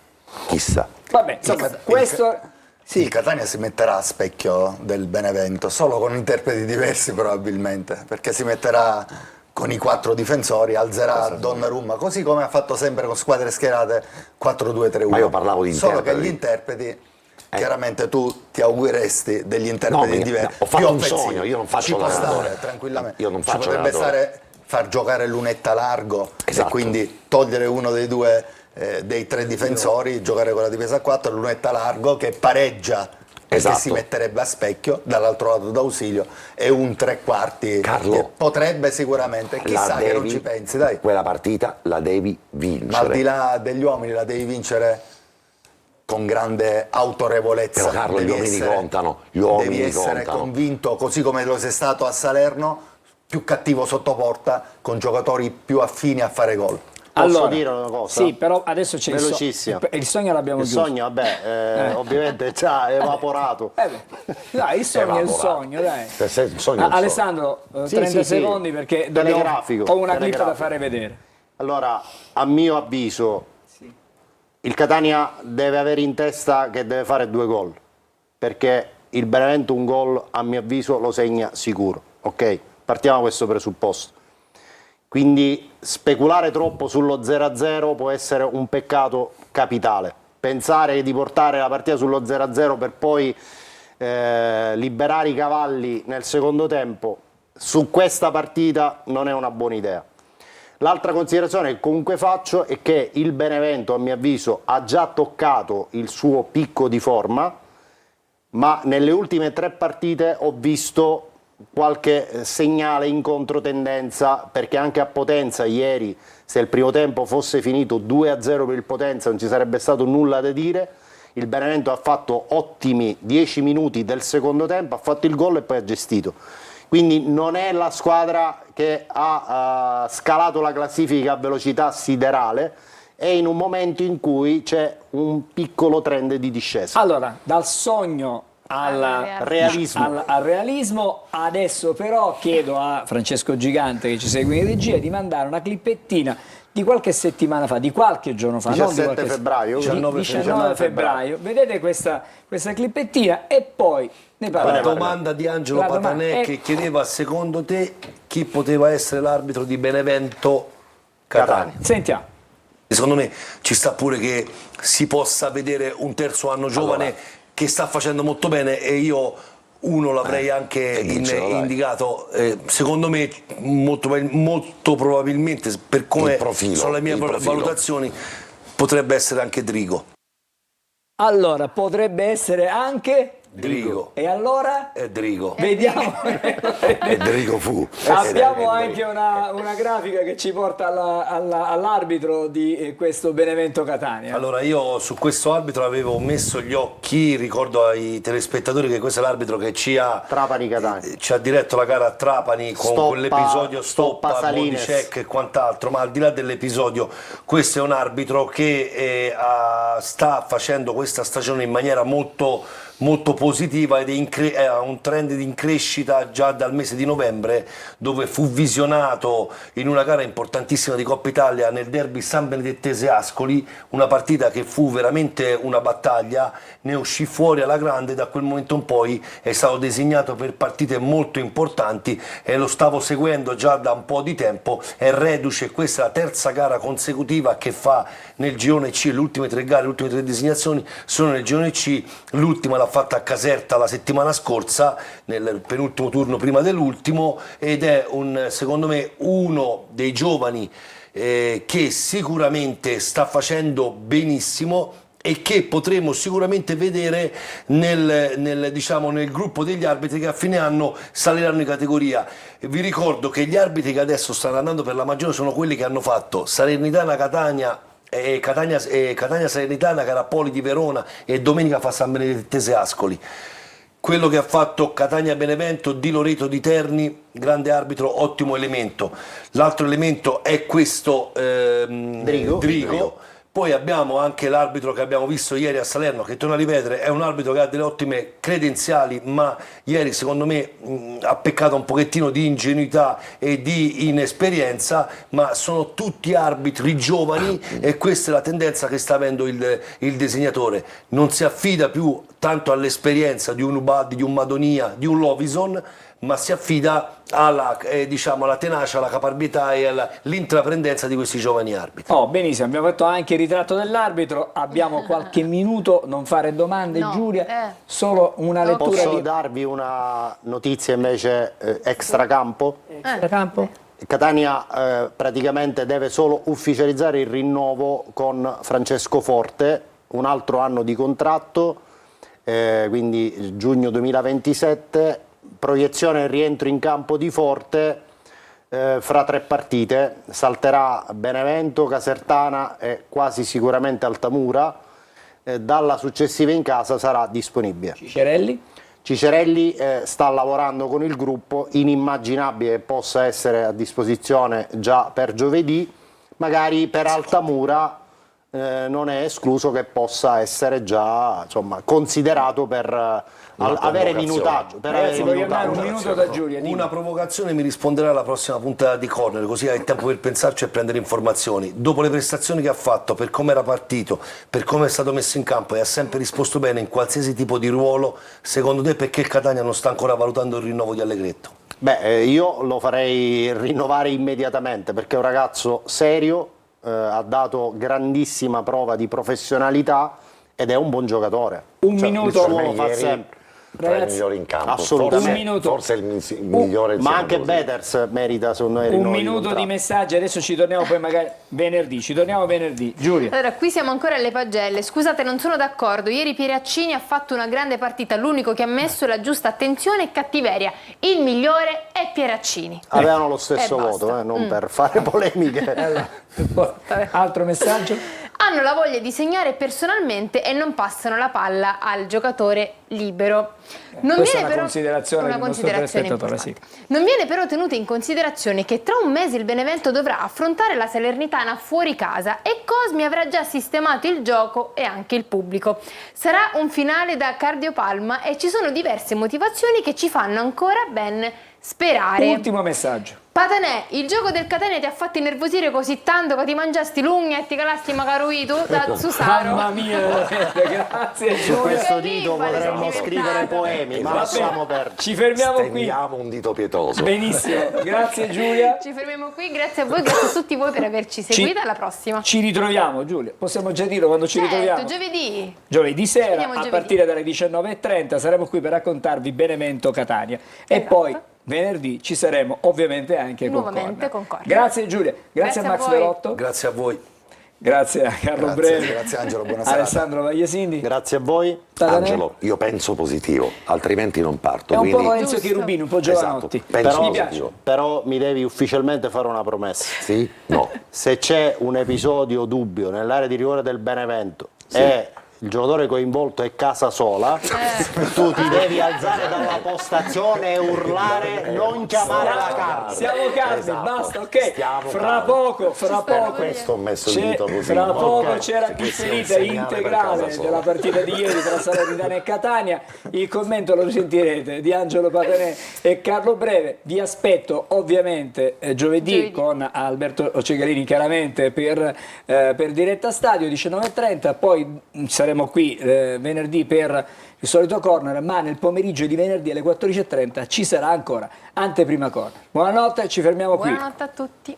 chissà. Vabbè, insomma, questo... Sì, il Catania si metterà a specchio del Benevento, solo con interpreti diversi probabilmente, perché si metterà con i 4 difensori, alzerà Donnarumma, così come ha fatto sempre con squadre schierate 4-2-3-1. Ma io parlavo di Solo interpreti. che gli interpreti, chiaramente tu ti auguresti degli interpreti No, diversi. ho fatto più un offensivi. sogno, io non faccio Ci può l'allenatore. stare tranquillamente. Io non Ci faccio potrebbe l'allenatore. stare far giocare Lunetta largo Esatto. e quindi togliere uno dei due dei 3 difensori, giocare con la difesa a 4, Lunetta largo che pareggia perché Esatto. si metterebbe a specchio, dall'altro lato d'ausilio, e un 3/4 Carlo, che potrebbe sicuramente, chissà che non ci pensi, dai. Quella partita la devi Ma al di vincere. là degli uomini la devi vincere con grande autorevolezza. Però, Carlo, gli Devi uomini essere- contano, gli uomini devi essere contano. convinto, così come lo sei stato a Salerno, più cattivo sotto porta, con giocatori più affini a fare gol. Posso dire una cosa? Sì, però adesso c'è Velocissima. il sogno l'abbiamo Il chiuso. sogno, vabbè, ovviamente già evaporato. Dai, il sogno è il Evaporato. sogno, dai. Se il sogno è il Alessandro, Sì, 30 sì, sì. secondi perché dobbiamo, Telegrafico, ho una clip da telegrafico. fare vedere. Allora, a mio avviso, il Catania deve avere in testa che deve fare 2 gol, perché il Benevento un gol, a mio avviso, lo segna sicuro. Ok? Partiamo da questo presupposto. Quindi speculare troppo sullo 0-0 può essere un peccato capitale. Pensare di portare la partita sullo 0-0 per poi liberare i cavalli nel secondo tempo su questa partita non è una buona idea. L'altra considerazione che comunque faccio è che il Benevento, a mio avviso, ha già toccato il suo picco di forma, ma nelle ultime 3 partite ho visto qualche segnale in controtendenza, perché anche a Potenza ieri, se il primo tempo fosse finito 2-0 per il Potenza, non ci sarebbe stato nulla da dire. Il Benevento ha fatto ottimi 10 minuti del secondo tempo, ha fatto il gol e poi ha gestito. Quindi non è la squadra che ha scalato la classifica a velocità siderale, è in un momento in cui c'è un piccolo trend di discesa. Allora, dal sogno al realismo, adesso però chiedo a Francesco Gigante, che ci segue in regia, di mandare una clippettina di qualche settimana fa, di qualche giorno fa, 17 non di qualche febbraio. 19 febbraio. Vedete questa clippettina e poi ne La parliamo. domanda di Angelo La domanda Patanè è- che chiedeva: secondo te chi poteva essere l'arbitro di Benevento Catania? Sentiamo. Secondo me ci sta pure che si possa vedere un terzo anno giovane che sta facendo molto bene, e io uno l'avrei anche dicelo, dai. indicato. Secondo me molto probabilmente, per come Il profilo, sono le mie il profilo. valutazioni, potrebbe essere anche Drigo. Allora, potrebbe essere anche Drigo. E allora? È Drigo. Vediamo. Enrico fu. Abbiamo anche una grafica che ci porta all'arbitro di questo Benevento Catania. Allora, io su questo arbitro avevo messo gli occhi, ricordo ai telespettatori che questo è l'arbitro che ci ha diretto la gara a Trapani con quell'episodio stoppa, body check e quant'altro, ma al di là dell'episodio, questo è un arbitro che sta facendo questa stagione in maniera molto positiva ed ha un trend di crescita già dal mese di novembre, dove fu visionato in una gara importantissima di Coppa Italia nel derby San Benedettese Ascoli, una partita che fu veramente una battaglia, ne uscì fuori alla grande. Da quel momento in poi è stato designato per partite molto importanti e lo stavo seguendo già da un po' di tempo. È reduce, questa è la terza gara consecutiva che fa nel girone C, le ultime 3 gare, le ultime 3 designazioni sono nel girone C, l'ultima l'ha fatta a Caserta la settimana scorsa, nel penultimo turno prima dell'ultimo, ed è secondo me uno dei giovani che sicuramente sta facendo benissimo e che potremo sicuramente vedere nel gruppo degli arbitri che a fine anno saliranno in categoria. Vi ricordo che gli arbitri che adesso stanno andando per la maggiore sono quelli che hanno fatto Salernitana Catania e Catania Salernitana, Carapoli di Verona, e domenica fa San Benedettese Ascoli. Quello che ha fatto Catania Benevento, Di Loreto di Terni, grande arbitro, ottimo elemento. L'altro elemento è questo Drigo. Poi abbiamo anche l'arbitro che abbiamo visto ieri a Salerno, che torna a ripetere, è un arbitro che ha delle ottime credenziali, ma ieri secondo me ha peccato un pochettino di ingenuità e di inesperienza, ma sono tutti arbitri giovani e questa è la tendenza che sta avendo il disegnatore. Non si affida più tanto all'esperienza di un Ubad, di un Madonia, di un Lovison, ma si affida alla tenacia, alla caparbietà e all'intraprendenza di questi giovani arbitri. Benissimo, abbiamo fatto anche il ritratto dell'arbitro, abbiamo qualche minuto, non fare domande, No, Giulia, solo una lettura Posso di darvi una notizia invece extracampo? Extracampo? Catania praticamente deve solo ufficializzare il rinnovo con Francesco Forte, un altro anno di contratto, quindi giugno 2027, proiezione e rientro in campo di Forte fra 3 partite, salterà Benevento, Casertana e quasi sicuramente Altamura, dalla successiva in casa sarà disponibile. Cicerelli sta lavorando con il gruppo, inimmaginabile che possa essere a disposizione già per giovedì, magari per Altamura non è escluso che possa essere già considerato per avere minutaggio. Un minuto da Giulia. Una provocazione mi risponderà alla prossima puntata di Corner, così hai tempo per pensarci e prendere informazioni. Dopo le prestazioni che ha fatto, per come era partito, per come è stato messo in campo e ha sempre risposto bene in qualsiasi tipo di ruolo, secondo te perché il Catania non sta ancora valutando il rinnovo di Allegretto? Io lo farei rinnovare immediatamente, perché è un ragazzo serio, ha dato grandissima prova di professionalità ed è un buon giocatore. Un minuto lo fa sempre. tra i Ragazzi, migliori in campo. assolutamente. Un minuto. Forse il migliore Ma anche insieme a Peters merita su noi Un minuto di messaggi, adesso ci torniamo poi magari venerdì, Giulia. Allora, qui siamo ancora alle pagelle. Scusate, non sono d'accordo. Ieri Pieraccini ha fatto una grande partita. L'unico che ha messo la giusta attenzione e cattiveria. Il migliore è Pieraccini. Avevano lo stesso E basta. voto, non per fare polemiche. Altro messaggio? Hanno la voglia di segnare personalmente e non passano la palla al giocatore libero. Questa è una considerazione una del nostro considerazione telespettatore, importante. Non viene però tenuto in considerazione che tra un mese il Benevento dovrà affrontare la Salernitana fuori casa e Cosmi avrà già sistemato il gioco e anche il pubblico. Sarà un finale da cardiopalma e ci sono diverse motivazioni che ci fanno ancora ben sperare. Ultimo messaggio. Patanè, il gioco del Catania ti ha fatto innervosire così tanto che ti mangiasti l'ugna e ti calasti Magaruito da Susaro. Mamma mia, veramente, grazie Su Giulia. questo dito Vale, potremmo sono scrivere diventato. poemi, ma Vabbè, lasciamo perdere. ci fermiamo qui. Stendiamo un dito pietoso. Benissimo, grazie Giulia. Ci fermiamo qui, grazie a voi, grazie a tutti voi per averci seguito, alla prossima. Ci ritroviamo Giulia, possiamo già dirlo quando ci ritroviamo? Giovedì. Giovedì sera vediamo a giovedì. partire dalle 19:30 saremo qui per raccontarvi Benevento Catania e Esatto. poi venerdì ci saremo ovviamente anche Nuovamente con con Corner. Corner. Grazie Giulia, grazie a Grazie a Max voi. Velotto, Grazie a voi. grazie a Carlo Breve, Grazie Angelo, buona serata. Alessandro Vagliasindi. Grazie a voi. Patanè. Angelo, io penso positivo, altrimenti non parto. È un po' quindi- Lorenzo Giusto. Cherubini, un po' Giovanotti. Esatto, penso Mi piace. positivo. Però mi devi ufficialmente fare una promessa. Sì? No. Se c'è un episodio dubbio nell'area di rigore del Benevento e il giocatore coinvolto è Casasola, tu ti devi alzare dalla postazione e urlare non chiamare la carta. Siamo calmi, Esatto. basta, ok. Stiamo Fra calmi. poco, Questo ho messo il c'è- dito così. fra poco Ok. c'era Perché sia un differita segnale per integrale casa sola. della partita di ieri tra Salernitana e Catania. Il commento lo sentirete di Angelo Patanè e Carlo Breve. Vi aspetto ovviamente giovedì con Alberto Cegalini chiaramente per Diretta Stadio 19:30, poi saremo qui venerdì per il solito corner, ma nel pomeriggio di venerdì alle 14:30 ci sarà ancora anteprima corner. Buonanotte, ci fermiamo qui. Buonanotte a tutti.